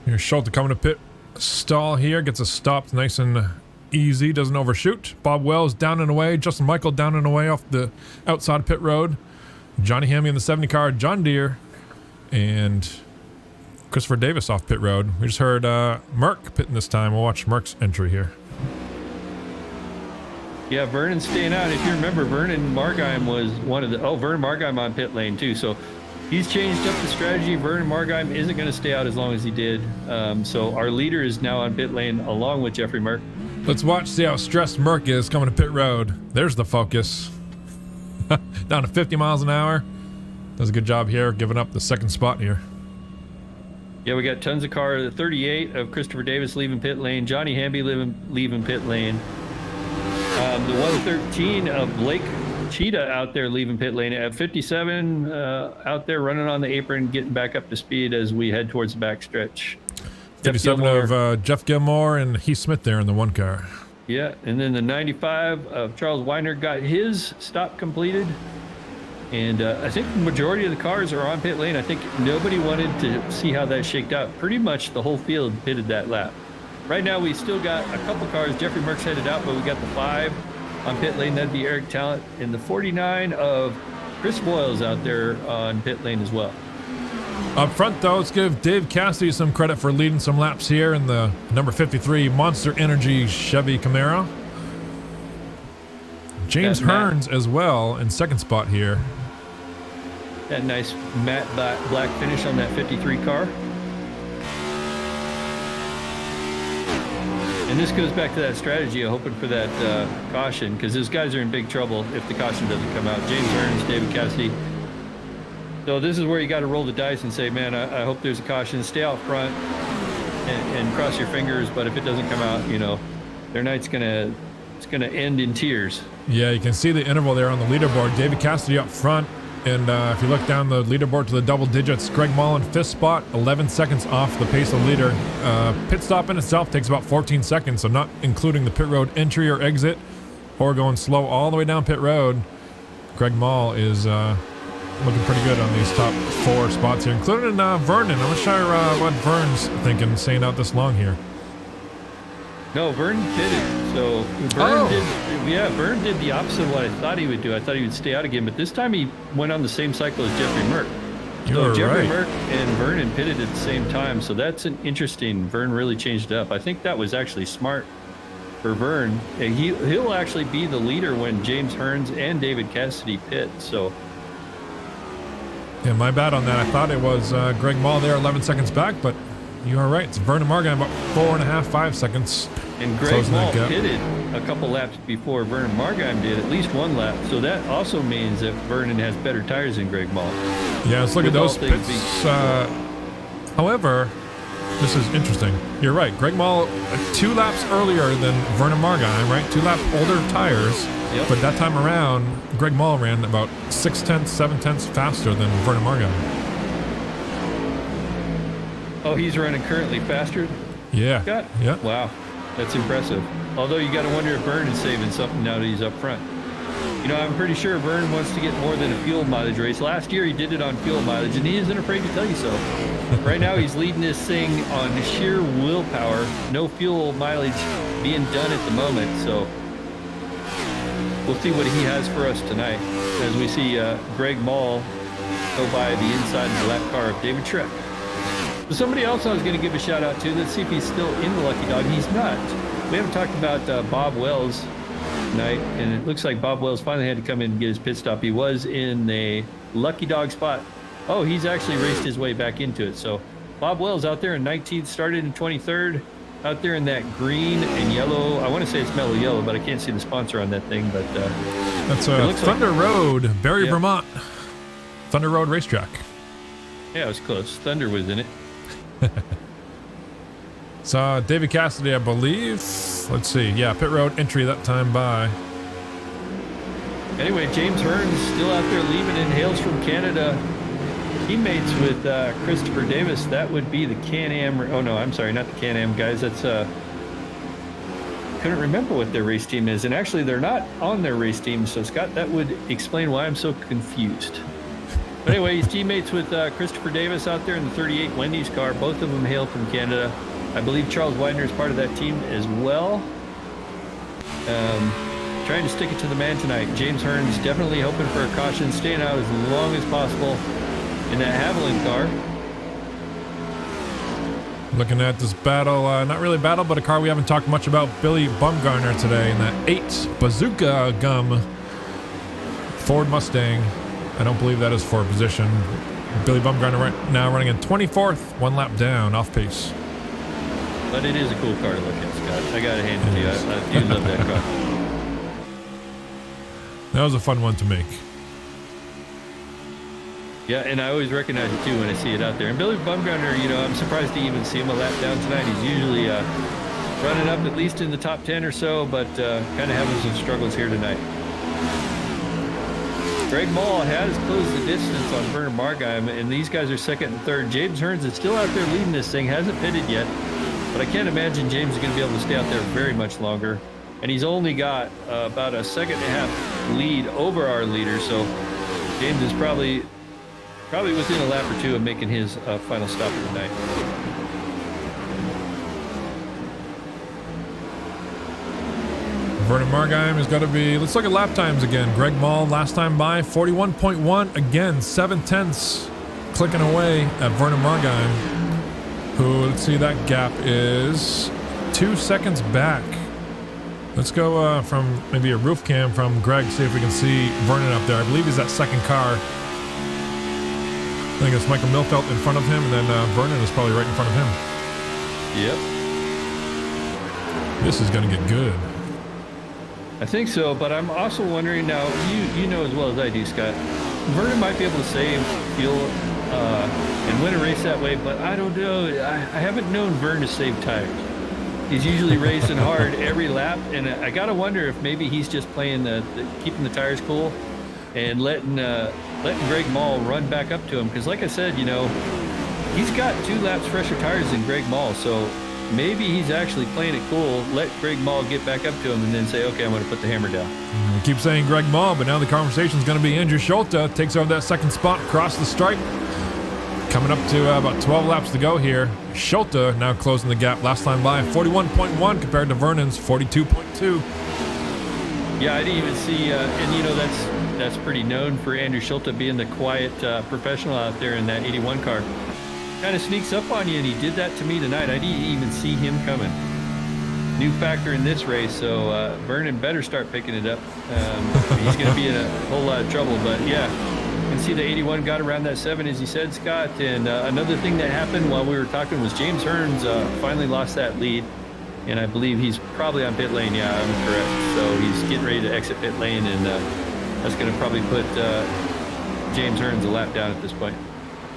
Here's Schulte coming to pit stall here. Gets a stop nice and easy, doesn't overshoot. Bob Wells down and away. Justin Michael down and away off the outside pit road. Johnny Hammy in the 70 car, John Deere, and Christopher Davis off pit road. We just heard Merck pitting this time. We'll watch Merck's entry here. Yeah, Vernon staying out. If you remember, Vernon Margheim was one of the... Oh, Vernon Margheim on pit lane too. So he's changed up the strategy. Vernon Margheim isn't going to stay out as long as he did. So our leader is now on pit lane along with Jeffrey Merck. Let's watch, see how stressed Merck is coming to pit road. There's the focus. Down to 50 miles an hour. Does a good job here, giving up the second spot here. Yeah, we got tons of car. The 38 of Christopher Davis leaving pit lane. Johnny Hamby leaving pit lane. The 113 of Blake Cheetah out there leaving pit lane. At 57 out there running on the apron, getting back up to speed as we head towards the backstretch. 57 of Jeff Gilmore and Heath Smith there in the one car. Yeah, and then the 95 of Charles Weiner got his stop completed. And I think the majority of the cars are on pit lane. I think nobody wanted to see how that shaked out. Pretty much the whole field pitted that lap. Right now, we still got a couple cars. Jeffrey Merck's headed out, but we got the 5 on pit lane. That'd be Eric Talent. And the 49 of Chris Boyles out there on pit lane as well. Up front, though, let's give Dave Cassidy some credit for leading some laps here in the number 53 Monster Energy Chevy Camaro. James Hearns as well in second spot here. That nice matte black finish on that 53 car. And this goes back to that strategy of hoping for that caution, because those guys are in big trouble if the caution doesn't come out. James Hearns, David Cassidy. So this is where you got to roll the dice and say, man, I hope there's a caution. Stay out front and cross your fingers. But if it doesn't come out, you know, their night's gonna end in tears. Yeah, you can see the interval there on the leaderboard. David Cassidy up front. And if you look down the leaderboard to the double digits, Greg Mall in 5th spot, 11 seconds off the pace of leader. Pit stop in itself takes about 14 seconds, so not including the pit road entry or exit or going slow all the way down pit road. Greg Mall is looking pretty good on these top 4 spots here, including Vernon. I'm not sure what Vern's thinking staying out this long here. No, Vern did it. So Vern did the opposite of what I thought he would do. I thought he would stay out again, but this time he went on the same cycle as Jeffrey Merck. So Jeffrey Merck and Vernon pitted at the same time. So that's an interesting. Vern really changed it up. I think that was actually smart for Vern. And he'll actually be the leader when James Hearns and David Cassidy pit. So. Yeah, my bad on that. I thought it was Greg Mall there, 11 seconds back, but you are right. It's Vernon Margheim about 4.5, 5 seconds. And Greg Mall pitted a couple laps before Vernon Margheim did, at least 1 lap. So that also means that Vernon has better tires than Greg Mall. Yeah, let's look at those pits. However, this is interesting. You're right. Greg Mall 2 laps earlier than Vernon Margheim, right? 2 lap older tires. Yep. But that time around, Greg Mall ran about 6/10, 7/10 faster than Vernon Margheim. Oh, he's running currently faster? Yeah. Yeah. Wow. That's impressive. Although you got to wonder if Vern is saving something now that he's up front. You know, I'm pretty sure Vern wants to get more than a fuel mileage race. Last year he did it on fuel mileage, and he isn't afraid to tell you so. Right now he's leading this thing on sheer willpower. No fuel mileage being done at the moment. So we'll see what he has for us tonight as we see Greg Mall go by the inside of the lap car of David Schreck. So somebody else I was going to give a shout out to. Let's see if he's still in the Lucky Dog. He's not. We haven't talked about Bob Wells tonight, and it looks like Bob Wells finally had to come in and get his pit stop. He was in a Lucky Dog spot. Oh, he's actually raced his way back into it. So Bob Wells out there in 19th, started in 23rd. out there in that green and yellow. I want to say it's mellow yellow, but I can't see the sponsor on that thing. But that's Thunder Road, Barry, Vermont. Thunder Road Racetrack. Yeah, it was close. Thunder was in it. Saw David Cassidy, I believe. Let's see. Yeah, pit road entry that time by. Anyway, James Hearn's still out there leaving and hails from Canada. Teammates with Christopher Davis. That would be the Can-Am. Oh, no, I'm sorry. Not the Can-Am guys. That's couldn't remember what their race team is. And actually, they're not on their race team. So, Scott, that would explain why I'm so confused. But anyway, he's teammates with Christopher Davis out there in the 38 Wendy's car. Both of them hail from Canada. I believe Charles Widener is part of that team as well. Trying to stick it to the man tonight. James Hearn's definitely hoping for a caution, staying out as long as possible in that Haviland car. Looking at this battle, not really battle, but a car we haven't talked much about, Billy Bumgarner today in that 8 Bazooka Gum Ford Mustang. I don't believe that is for position. Billy Bumgarner right now running in 24th, 1 lap down, off pace. But it is a cool car to look at, Scott. I gotta hand it to you. I do love that car. That was a fun one to make. Yeah, and I always recognize it too when I see it out there. And Billy Bumgarner, you know, I'm surprised to even see him a lap down tonight. He's usually running up at least in the top 10 or so, but kind of having some struggles here tonight. Greg Mall has closed the distance on Werner Margheim, and these guys are second and third. James Hearns is still out there leading this thing, hasn't pitted yet, but I can't imagine James is going to be able to stay out there very much longer. And he's only got about a second and a half lead over our leader, so James is probably within a lap or two of making his final stop of the night. Werner Margheim has got to be, let's look at lap times again. Greg Mall last time by 41.1, again 7/10 clicking away at Werner Margheim, who, let's see, that gap is 2 seconds back. Let's go from maybe a roof cam from Greg, see if we can see Vernon up there. I believe he's that second car. I think it's Michael Milfelt in front of him, and then Vernon is probably right in front of him. Yep. This is going to get good. I think so, but I'm also wondering now, you know as well as I do, Scott, Vernon might be able to save fuel and win a race that way, but I don't know. I haven't known Vernon to save tires. He's usually racing hard every lap, and I got to wonder if maybe he's just playing keeping the tires cool and letting Greg Mall run back up to him. Because like I said, you know, he's got 2 laps fresher tires than Greg Mall, so maybe he's actually playing it cool, let Greg Mall get back up to him and then say, okay, I'm going to put the hammer down. We keep saying Greg Mall, but now the conversation is going to be Andrew Schulte. Takes over that second spot, across the stripe. Coming up to about 12 laps to go here. Schulte now closing the gap. Last time by 41.1 compared to Vernon's 42.2. Yeah, I didn't even see, and you know, that's pretty known for Andrew Schulte being the quiet professional out there in that 81 car. Kind of sneaks up on you, and he did that to me tonight. I didn't even see him coming. New factor in this race, so Vernon better start picking it up. He's going to be in a whole lot of trouble, but yeah. You can see the 81 got around that 7, as you said, Scott. And another thing that happened while we were talking was James Hearns finally lost that lead. And I believe he's probably on pit lane. Yeah, I'm correct. So he's getting ready to exit pit lane, and that's going to probably put James Hearns a lap down at this point.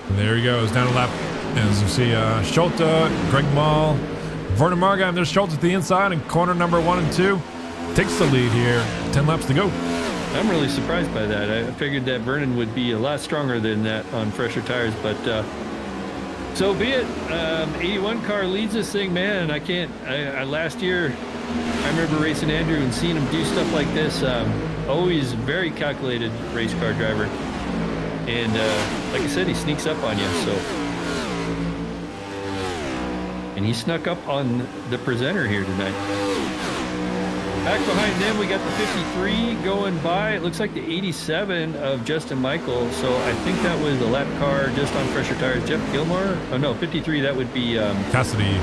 And there he goes, down a lap. As you see, Schulte, Greg Mall, Werner Margheim. There's Schulte at the inside in corner number 1 and 2. Takes the lead here. 10 laps to go. I'm really surprised by that. I figured that Vernon would be a lot stronger than that on fresher tires, but so be it. 81 car leads this thing, man. I can't. Last year, I remember racing Andrew and seeing him do stuff like this. Always very calculated race car driver, and like I said, he sneaks up on you. So, and he snuck up on the presenter here tonight. Back behind them, we got the 53 going by. It looks like the 87 of Justin Michael. So I think that was the lap car just on fresher tires. Jeff Gilmore? Oh, no, 53, that would be... Cassidy.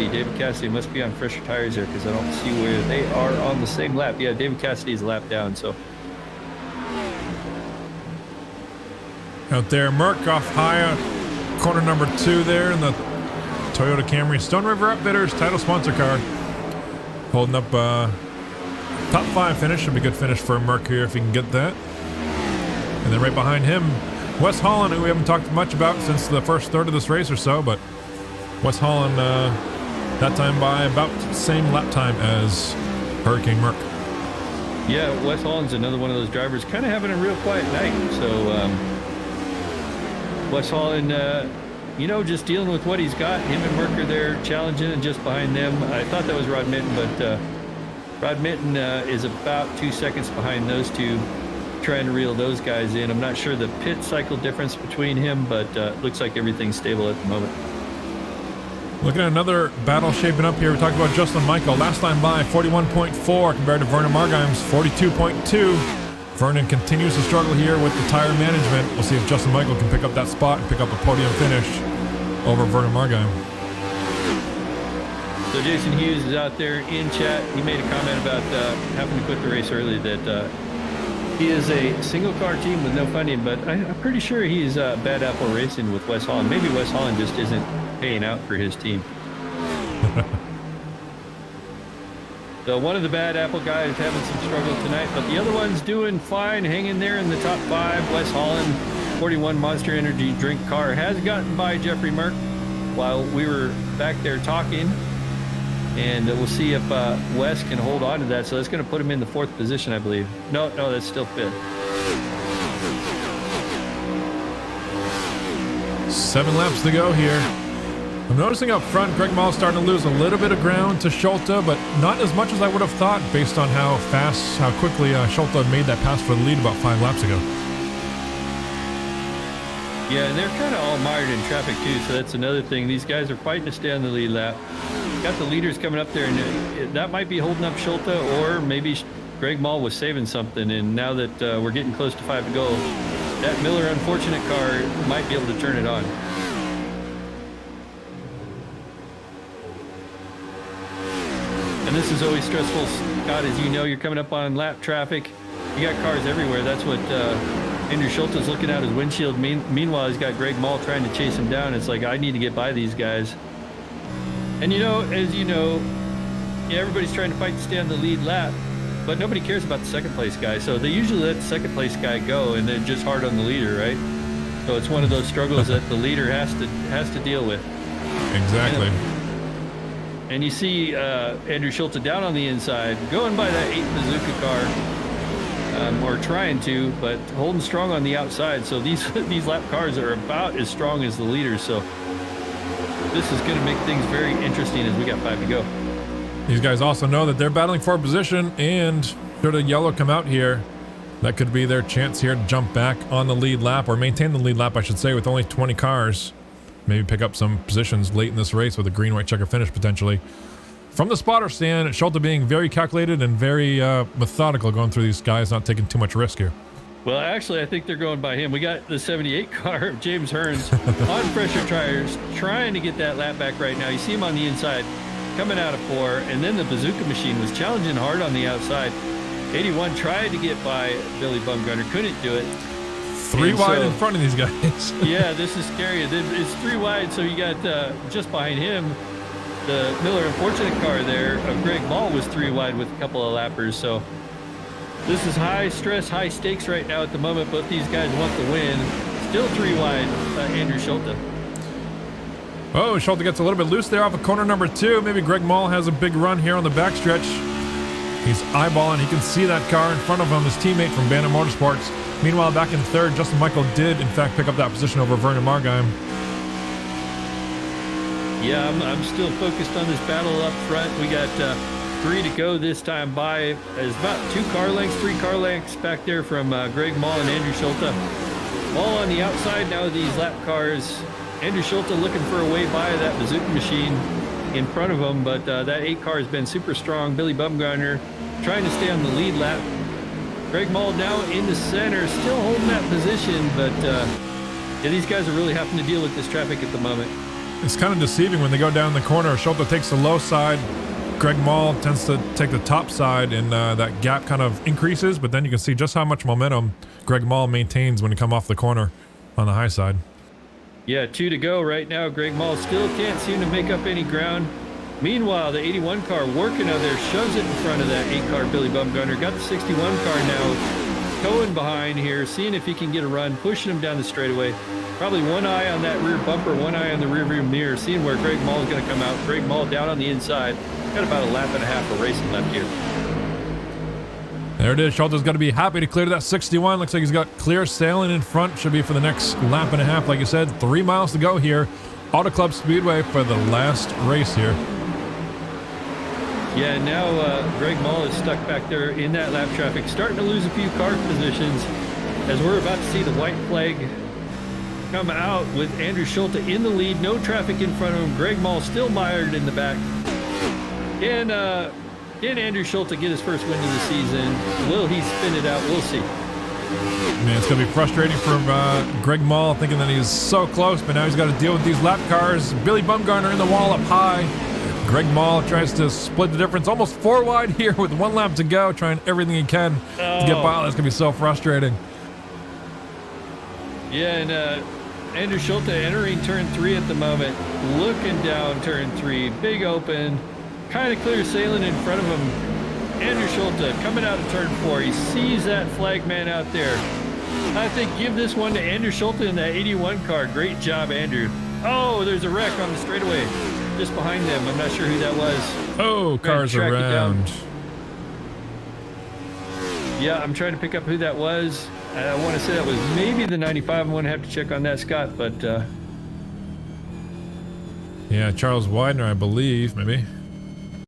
David Cassidy must be on fresher tires there because I don't see where they are on the same lap. Yeah, David Cassidy is a lap down, so... Out there, Merck off high, corner number 2 there in the Toyota Camry Stone River Upfitters title sponsor car. Holding up top 5 finish. Should be a good finish for Merc here if he can get that. And then right behind him, Wes Holland, who we haven't talked much about since the first third of this race or so, but Wes Holland that time by about the same lap time as Hurricane Merc. Yeah, Wes Holland's another one of those drivers kind of having a real quiet night. So Wes Holland, just dealing with what he's got. Him and Merc are there challenging, and just behind them, I thought that was Rod Minton, but Rod Minton is about 2 seconds behind those two, trying to reel those guys in. I'm not sure the pit cycle difference between him, but looks like everything's stable at the moment. Looking at another battle shaping up here. We talked about Justin Michael. Last time by 41.4 compared to Vernon Margheim's 42.2. Vernon continues to struggle here with the tire management. We'll see if Justin Michael can pick up that spot and pick up a podium finish over Vernon Margheim. So Jason Hughes is out there in chat. He made a comment about having to quit the race early, that he is a single car team with no funding, but I'm pretty sure he's Bad Apple Racing with Wes Holland. Maybe Wes Holland just isn't paying out for his team. So one of the Bad Apple guys having some struggle tonight, but the other one's doing fine, hanging there in the top 5. Wes Holland, 41 Monster Energy drink car, has gotten by Jeffrey Merck while we were back there talking. And we'll see if Wes can hold on to that. So that's going to put him in the 4th position, I believe. No, that's still 5th. 7 laps to go here. I'm noticing up front, Greg Mall's starting to lose a little bit of ground to Schulte, but not as much as I would have thought based on how quickly Schulte made that pass for the lead about 5 laps ago. Yeah, and they're kind of all mired in traffic too, so that's another thing. These guys are fighting to stay on the lead lap. Got the leaders coming up there, and that might be holding up Schulte, or maybe Greg Mall was saving something, and now that we're getting close to 5 to go, that Miller Unfortunate car might be able to turn it on. And this is always stressful, Scott, as you know. You're coming up on lap traffic. You got cars everywhere. That's what Andrew Schulte's looking out his windshield. Meanwhile, he's got Greg Mall trying to chase him down. It's like, I need to get by these guys. And as you know, everybody's trying to fight to stay on the lead lap, but nobody cares about the second place guy. So they usually let the second place guy go, and they're just hard on the leader, right? So it's one of those struggles that the leader has to deal with. Exactly. And you see Andrew Schulte down on the inside, going by that 8 Bazooka car, or trying to, but holding strong on the outside. So these lap cars are about as strong as the leaders. So this is going to make things very interesting as we got 5 to go. These guys also know that they're battling for a position, and should a yellow come out here, that could be their chance here to jump back on the lead lap, or maintain the lead lap, I should say, with only 20 cars. Maybe pick up some positions late in this race with a green-white checker finish potentially. From the spotter stand, Schulte being very calculated and very methodical going through these guys, not taking too much risk here. Well, actually, I think they're going by him. We got the 78 car of James Hearns on pressure tires, trying to get that lap back right now. You see him on the inside, coming out of 4, and then the Bazooka machine was challenging hard on the outside. 81 tried to get by Billy Bumgarner, couldn't do it. 3 wide in front of these guys. Yeah, this is scary. It's 3 wide, so you got just behind him, the Miller Unfortunate car there of Greg Mall was 3 wide with a couple of lappers. So this is high stress, high stakes right now at the moment. Both these guys want the win. Still 3 wide, Andrew Schulte. Oh, Schulte gets a little bit loose there off of corner number 2. Maybe Greg Mall has a big run here on the backstretch. He's eyeballing. He can see that car in front of him, his teammate from Bandit Motorsports. Meanwhile, back in 3rd, Justin Michael did, in fact, pick up that position over Vernon Margheim. Yeah, I'm still focused on this battle up front. We got 3 to go this time by. There's about 3 car lengths back there from Greg Mall and Andrew Schulte. Mall on the outside now, these lap cars. Andrew Schulte looking for a way by that Bazooka machine in front of him, but that 8 car has been super strong. Billy Bumgarner trying to stay on the lead lap. Greg Mall now in the center, still holding that position, but yeah, these guys are really having to deal with this traffic at the moment. It's kind of deceiving when they go down the corner. Schulte takes the low side. Greg Mall tends to take the top side, and that gap kind of increases, but then you can see just how much momentum Greg Mall maintains when you come off the corner on the high side. Yeah, 2 to go right now. Greg Mall still can't seem to make up any ground. Meanwhile, the 81 car working out there shoves it in front of that 8-car Billy Bumgarner. Got the 61 car now towing behind here, seeing if he can get a run, pushing him down the straightaway. Probably one eye on that rear bumper, one eye on the rearview mirror, seeing where Greg Mall is going to come out. Greg Mall down on the inside. Got about a lap and a half of racing left here. There it is. Schulter's got to be happy to clear to that 61. Looks like he's got clear sailing in front. Should be for the next lap and a half. Like you said, 3 miles to go here. Auto Club Speedway for the last race here. Yeah, now Greg Mall is stuck back there in that lap traffic, starting to lose a few car positions as we're about to see the white flag come out with Andrew Schulte in the lead. No traffic in front of him. Greg Mall still mired in the back. Can Andrew Schulte get his first win of the season? Will he spin it out? We'll see. Man, it's going to be frustrating for Greg Mall, thinking that he's so close, but now he's got to deal with these lap cars. Billy Bumgarner in the wall up high. Greg Mall tries to split the difference, almost 4 wide here with 1 lap to go, trying everything he can to get by. That's going to be so frustrating. Yeah, and Andrew Schulte entering turn 3 at the moment, looking down turn 3, big open. Kind of clear sailing in front of him. Andrew Schulte coming out of turn 4. He sees that flag man out there. I think give this one to Andrew Schulte in that 81 car. Great job, Andrew. Oh, there's a wreck on the straightaway just behind them. I'm not sure who that was. Oh, cars around. Yeah, I'm trying to pick up who that was. I want to say that was maybe the 95. I'm going to have to check on that, Scott, but... Yeah, Charles Widener, I believe, maybe.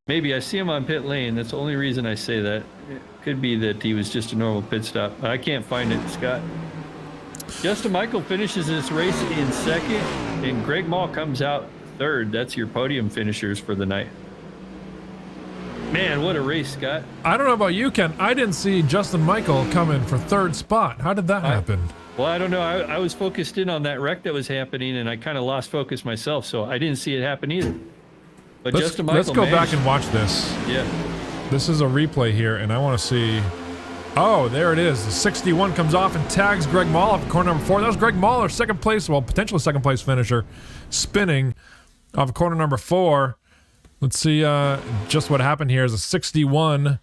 Maybe. I see him on pit lane. That's the only reason I say that. It could be that he was just a normal pit stop. I can't find it, Scott. Justin Michael finishes this race in second, and Greg Mall comes out third. That's your podium finishers for the night. Man, what a race, Scott. I don't know about you, Ken. I didn't see Justin Michael come in for 3rd spot. How did that happen? Well, I don't know. I was focused in on that wreck that was happening, and I kind of lost focus myself, so I didn't see it happen either. But Justin Michael let's go back and watch this. Yeah. This is a replay here, and I want to see... Oh, there it is. The 61 comes off and tags Greg Mall off corner number 4. That was Greg Mall, our second place, well, potential second place finisher, spinning off corner number 4. Let's see just what happened here. Is a 61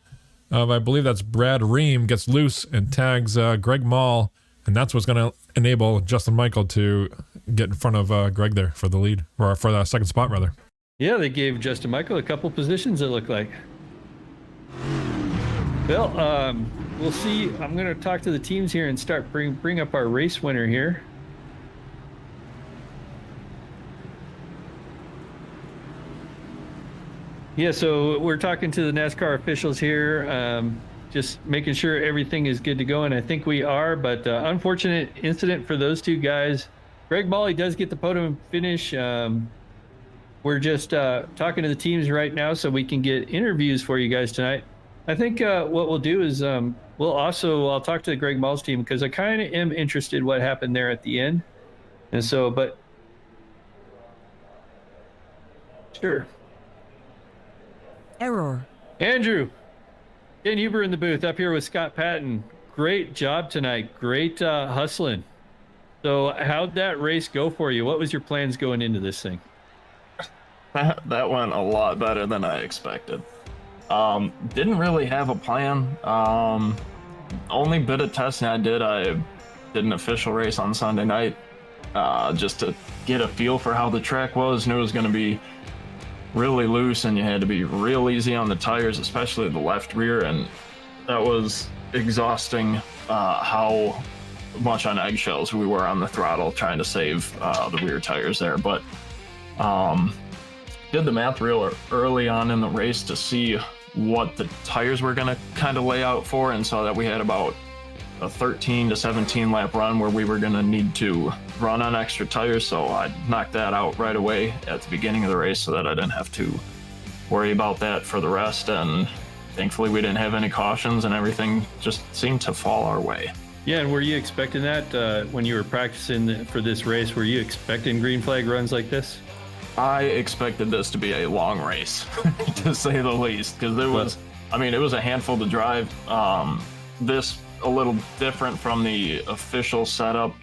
of, I believe that's Brad Ream, gets loose and tags Greg Mall, and that's what's going to enable Justin Michael to get in front of Greg there for the lead, or for the second spot, rather. Yeah, they gave Justin Michael a couple positions, it looked like. Well, we'll see. I'm going to talk to the teams here and start bring up our race winner here. Yeah, so we're talking to the NASCAR officials here, just making sure everything is good to go, and I think we are, but unfortunate incident for those 2 guys. Greg Mall does get the podium finish. We're just talking to the teams right now so we can get interviews for you guys tonight. I think what we'll do is I'll talk to the Greg Mall's team because I kind of am interested what happened there at the end. And so, but sure. Error. Andrew, Ken Huber in the booth up here with Scott Patton. Great job tonight. Great hustling. So how'd that race go for you? What was your plans going into this thing? That went a lot better than I expected. Didn't really have a plan. Only bit of testing I did an official race on Sunday night, just to get a feel for how the track was. Knew it was going to be really loose and you had to be real easy on the tires, especially the left rear, and that was exhausting, how much on eggshells we were on the throttle trying to save the rear tires there. But did the math real early on in the race to see what the tires were going to kind of lay out for, and saw that we had about a 13 to 17 lap run where we were going to need to run on extra tires. So I knocked that out right away at the beginning of the race so that I didn't have to worry about that for the rest. And thankfully we didn't have any cautions and everything just seemed to fall our way. Yeah, and were you expecting that when you were practicing for this race? Were you expecting green flag runs like this? I expected this to be a long race, to say the least, because it was a handful to drive. This a little different from the official setup.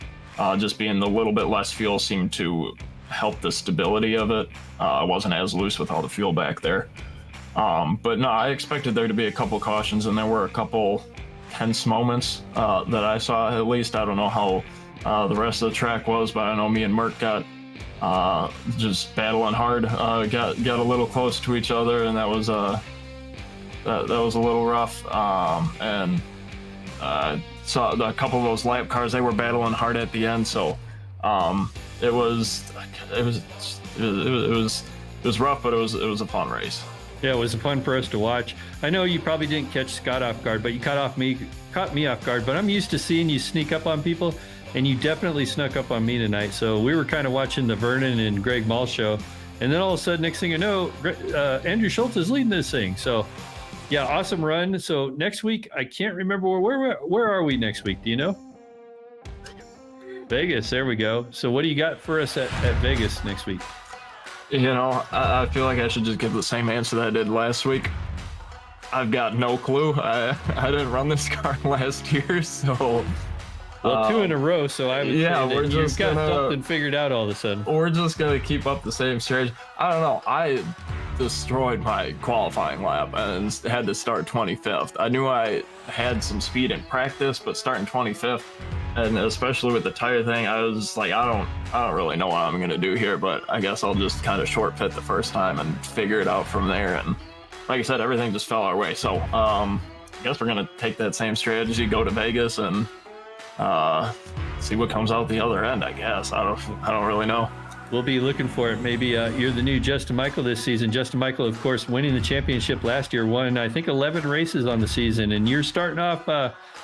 just being a little bit less fuel seemed to help the stability of it. It wasn't as loose with all the fuel back there. But no, I expected there to be a couple cautions, and there were a couple tense moments that I saw. At least I don't know how the rest of the track was, but I know me and Mert got just battling hard. Got a little close to each other, and that was a little rough. And saw a couple of those lap cars; they were battling hard at the end. So it was rough, but it was a fun race. Yeah, it was fun for us to watch. I know you probably didn't catch Scott off guard, but you caught me off guard. But I'm used to seeing you sneak up on people, and you definitely snuck up on me tonight. So we were kind of watching the Vernon and Greg Mall show, and then all of a sudden, next thing you know, Andrew Schultz is leading this thing. So yeah, awesome run. So next week, I can't remember where are we next week? Do you know? Vegas. There we go. So what do you got for us at Vegas next week? You know, I feel like I should just give the same answer that I did last week. I've got no clue. I didn't run this car last year, so... Well, 2 in a row, so I would say that you've got something figured out all of a sudden. We're just going to keep up the same strategy. I don't know. I destroyed my qualifying lap and had to start 25th. I knew I had some speed in practice, but starting 25th, and especially with the tire thing, I was like, I don't really know what I'm going to do here, but I guess I'll just kind of short pit the first time and figure it out from there. And like I said, everything just fell our way. So I guess we're going to take that same strategy, go to Vegas, and see what comes out the other end. I guess I don't really know. We'll be looking for it. Maybe you're the new Justin Michael this season. Justin Michael, of course, winning the championship last year, won I think 11 races on the season, and you're starting off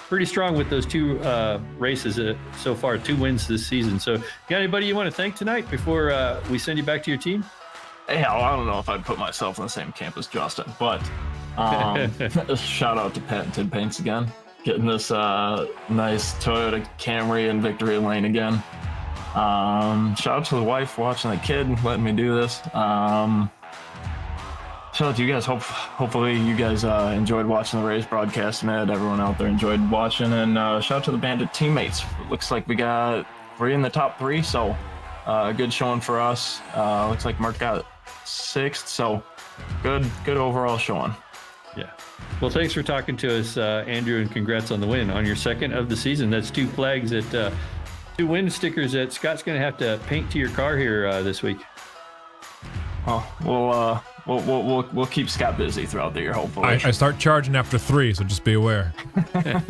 pretty strong with those 2 races so far, 2 wins this season. So, got anybody you want to thank tonight before we send you back to your team? Hey, I don't know if I'd put myself in the same camp as Justin, but shout out to Patented Paints again, getting this nice Toyota Camry in victory lane again. Shout out to the wife watching the kid, letting me do this. Shout out to you guys. Hopefully you guys enjoyed watching the race broadcast, and everyone out there enjoyed watching. And shout out to the Bandit teammates. Looks like we're in the top 3, so good showing for us. Looks like Mark got 6th, so good overall showing. Yeah. Well, thanks for talking to us, Andrew, and congrats on the win on your 2nd of the season. That's 2 flags that 2 win stickers that Scott's going to have to paint to your car here this week. Oh, we'll keep Scott busy throughout the year, hopefully. I start charging after 3, so just be aware.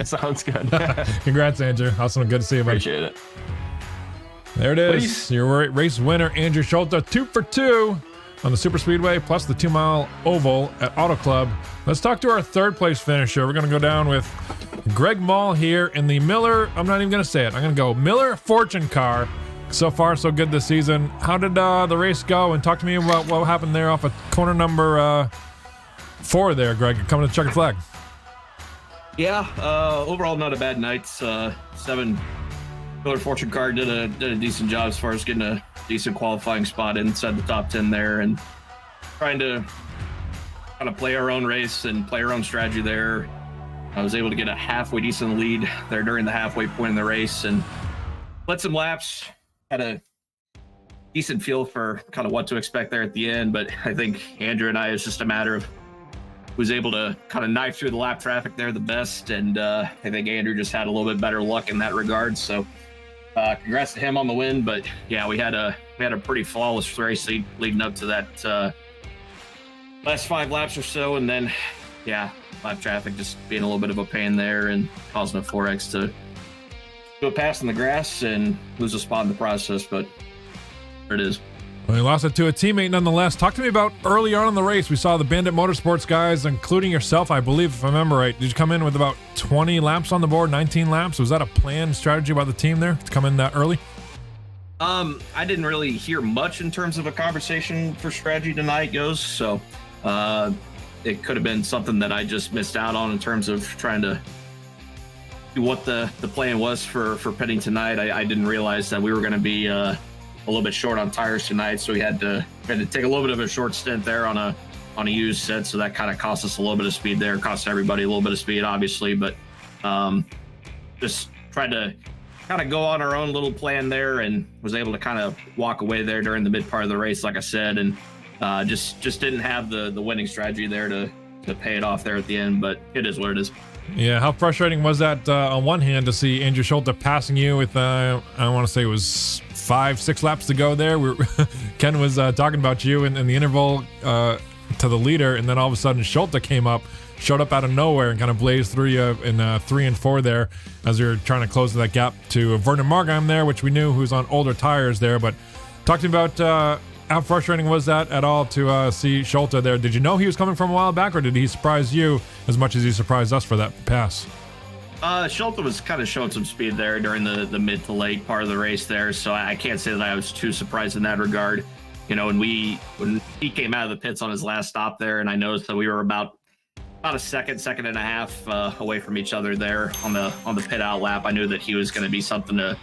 Sounds good. Congrats, Andrew. Awesome. Good to see you, buddy. Appreciate it. There it is. Your race winner, Andrew Schultz, 2 for 2 on the Super Speedway, plus the 2-mile oval at Auto Club. Let's talk to our 3rd place finisher. We're going to go down with Greg Mall here in the Miller. I'm not even going to say it. I'm going to go Miller Fortune car. So far, so good this season. How did the race go? And talk to me about what happened there off of corner number 4 there, Greg, coming to the checkered flag. Yeah, overall not a bad night. 7 Miller Fortune car did a decent job as far as getting a decent qualifying spot inside the top 10 there, and trying to kind of play our own race and play our own strategy there. I was able to get a halfway decent lead there during the halfway point in the race and led some laps. Had a decent feel for kind of what to expect there at the end, but I think Andrew and I, it's just a matter of who's able to kind of knife through the lap traffic there the best, and I think Andrew just had a little bit better luck in that regard. So congrats to him on the win. But yeah, we had a pretty flawless race leading up to that last 5 laps or so, and then yeah, lap traffic just being a little bit of a pain there and causing a 4X to do a pass in the grass and lose a spot in the process, but there it is. Well, he lost it to a teammate nonetheless. Talk to me about early on in the race. We saw the Bandit Motorsports guys, including yourself, I believe, if I remember right. Did you come in with about 20 laps on the board, 19 laps? Was that a planned strategy by the team there to come in that early? I didn't really hear much in terms of a conversation for strategy tonight goes, so it could have been something that I just missed out on in terms of trying to do what the plan was for pitting tonight. I didn't realize that we were going to be a little bit short on tires tonight, so we had to take a little bit of a short stint there on a used set, so that kind of cost us a little bit of speed there. Cost everybody a little bit of speed, obviously, but just tried to kind of go on our own little plan there, and was able to kind of walk away there during the mid part of the race, like I said, and just didn't have the winning strategy there to pay it off there at the end. But it is what it is. Yeah, how frustrating was that on one hand to see Andrew Schulte passing you with, I want to say it was 5-6 laps to go there. Ken was talking about you in the interval to the leader, and then all of a sudden Schulte showed up out of nowhere and kind of blazed through you in 3 and 4 there as you're trying to close that gap to Vernon Margheim there, which we knew who's on older tires there. But talk to me about how frustrating was that at all to see Schulte there? Did you know he was coming from a while back, or did he surprise you as much as he surprised us for that pass? Schulte was kind of showing some speed there during the mid to late part of the race there, so I can't say that I was too surprised in that regard. You know, when he came out of the pits on his last stop there, and I noticed that we were about a second and a half away from each other there on the pit out lap, I knew that he was going to be something to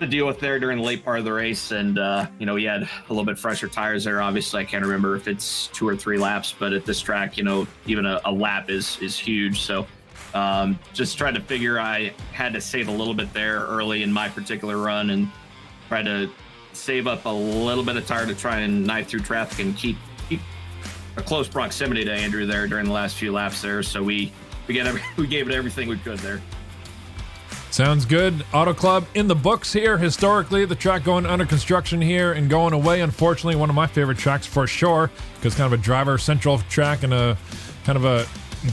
deal with there during the late part of the race. And you know, he had a little bit fresher tires there. Obviously, I can't remember if it's 2 or 3 laps, but at this track, you know, even a lap is huge. So just tried to figure I had to save a little bit there early in my particular run, and try to save up a little bit of tire to try and knife through traffic and keep a close proximity to Andrew there during the last few laps there. So we gave it everything we could there. Sounds good. Auto Club in the books here. Historically, the track going under construction here and going away. Unfortunately, one of my favorite tracks for sure, because kind of a driver central track and a kind of a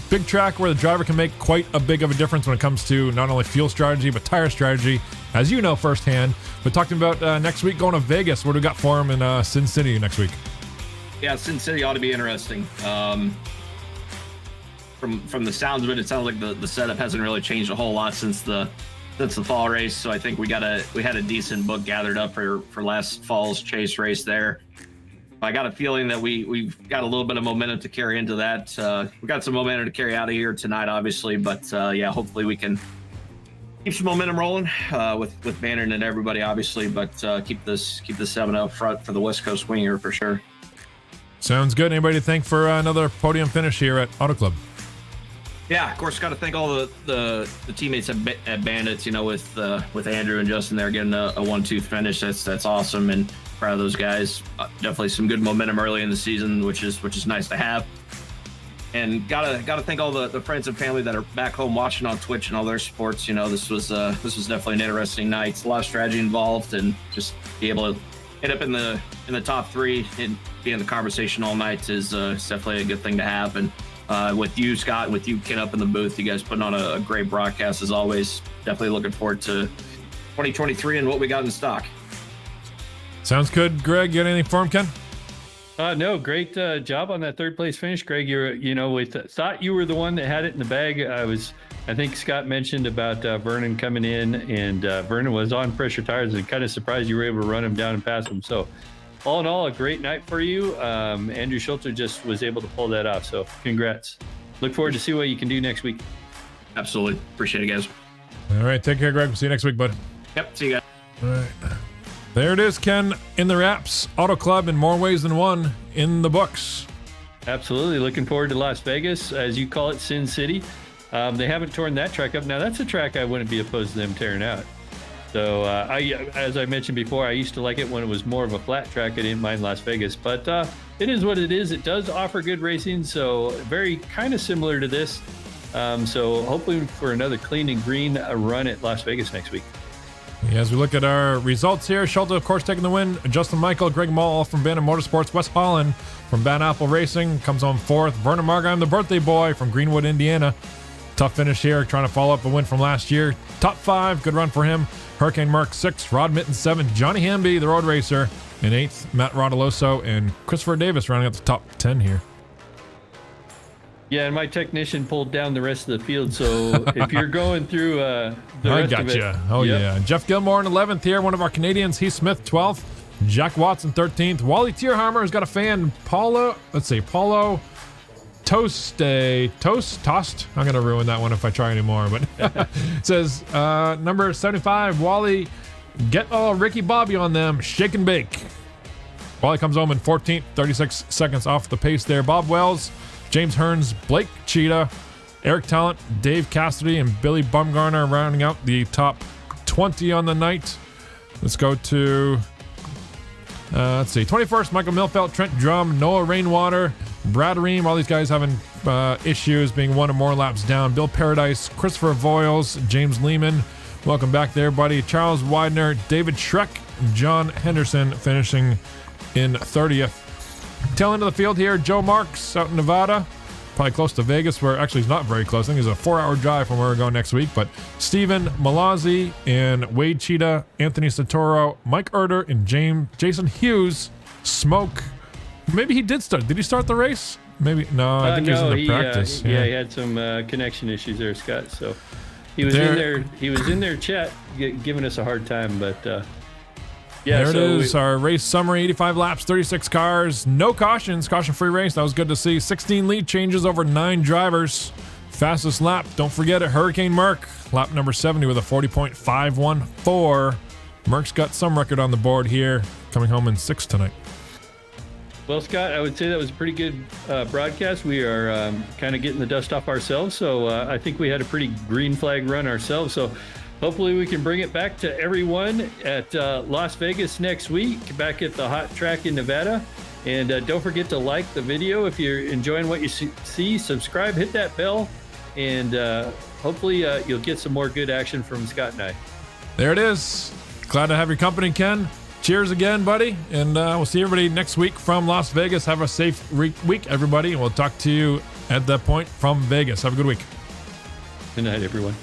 big track where the driver can make quite a big of a difference when it comes to not only fuel strategy but tire strategy, as you know firsthand. But talking about next week going to Vegas, what do we got for him in Sin City next week? Yeah, Sin City ought to be interesting. From the sounds of it, it sounds like the setup hasn't really changed a whole lot since the fall race. So I think we had a decent book gathered up for last fall's chase race there. I got a feeling that we've got a little bit of momentum to carry into that. We got some momentum to carry out of here tonight, obviously, but yeah, hopefully we can keep some momentum rolling with Bannon and everybody, obviously, but keep the 7 up front for the West Coast Winger for sure. Sounds good. Anybody to thank for another podium finish here at Auto Club? Yeah, of course, got to thank all the teammates at Bandits. You know, with Andrew and Justin there getting a 1-2 finish. That's awesome, and proud of those guys. Definitely some good momentum early in the season, which is nice to have. And gotta thank all the friends and family that are back home watching on Twitch and all their sports. You know, this was definitely an interesting night. It's a lot of strategy involved, and just be able to end up in the top 3 and be in the conversation all night is definitely a good thing to have. And with you, Scott, with you, Ken, up in the booth, you guys putting on a great broadcast as always. Definitely looking forward to 2023 and what we got in stock. Sounds good. Greg, you got anything for him, Ken? No, great job on that 3rd place finish, Greg. Thought you were the one that had it in the bag. I think Scott mentioned about Vernon coming in, and Vernon was on pressure tires, and kind of surprised you were able to run him down and pass him. So all in all, a great night for you. Andrew Schulte just was able to pull that off. So congrats. Look forward to see what you can do next week. Absolutely. Appreciate it, guys. All right. Take care, Greg. We'll see you next week, bud. Yep. See you guys. All right. There it is, Ken, in the wraps. Auto Club in more ways than one in the books. Absolutely. Looking forward to Las Vegas, as you call it, Sin City. They haven't torn that track up. Now, that's a track I wouldn't be opposed to them tearing out. So, as I mentioned before, I used to like it when it was more of a flat track. I didn't mind Las Vegas. But it is what it is. It does offer good racing, so very kind of similar to this. So hopefully for another clean and green run at Las Vegas next week. As we look at our results here, Schulte, of course, taking the win. Justin Michael, Greg Mall from Bantam Motorsports. Wes Holland from Van Apple Racing comes home 4th. Vernon Margheim, the birthday boy from Greenwood, Indiana. Tough finish here, trying to follow up a win from last year. Top 5, good run for him. Hurricane Mark 6th, Rod Mitten 7th, Johnny Hamby, the road racer, in 8th, Matt Rodoloso, and Christopher Davis rounding out the top 10 here. Yeah, and my technician pulled down the rest of the field, so if you're going through the rest of it... Oh, yep. Yeah. Jeff Gilmore in 11th here, one of our Canadians. Heath Smith, 12th. Jack Watson, 13th. Wally Tierhammer has got a fan. Paulo Toast. I'm going to ruin that one if I try anymore, but it says number 75, Wally, get all Ricky Bobby on them, shake and bake. Wally comes home in 14th, 36 seconds off the pace there. Bob Wells, James Hearns, Blake Cheetah, Eric Talent, Dave Cassidy, and Billy Bumgarner rounding out the top 20 on the night. Let's go to, let's see, 21st, Michael Milfelt, Trent Drum, Noah Rainwater, Brad Ream, all these guys having issues being one or more laps down. Bill Paradise, Christopher Voiles, James Lehman, welcome back there, buddy. Charles Widener, David Schreck, John Henderson finishing in 30th. Tail end of the field here, Joe Marks out in Nevada, probably close to Vegas, where actually he's not very close. I think he's a 4-hour drive from where we're going next week. But Stephen Malazzi and Wade Cheetah, Anthony Santoro, Mike Erder, and Jason Hughes. Smoke. Maybe he did start. Did he start the race? Maybe. No, I think he was in the practice. He had some connection issues there, Scott. So he was in there. He was in their chat giving us a hard time, but. Yeah, there it is, our race summary, 85 laps, 36 cars, no cautions, caution-free race. That was good to see. 16 lead changes over 9 drivers. Fastest lap, don't forget it, Hurricane Merck, lap number 70 with a 40.514. Merck's got some record on the board here, coming home in 6th tonight. Well, Scott, I would say that was a pretty good broadcast. We are kind of getting the dust off ourselves, so I think we had a pretty green flag run ourselves. So hopefully we can bring it back to everyone at Las Vegas next week, back at the hot track in Nevada. And don't forget to like the video if you're enjoying what you see. Subscribe, hit that bell, and hopefully you'll get some more good action from Scott and I. There it is. Glad to have your company, Ken. Cheers again, buddy. And we'll see everybody next week from Las Vegas. Have a safe week, everybody. And we'll talk to you at that point from Vegas. Have a good week. Good night, everyone.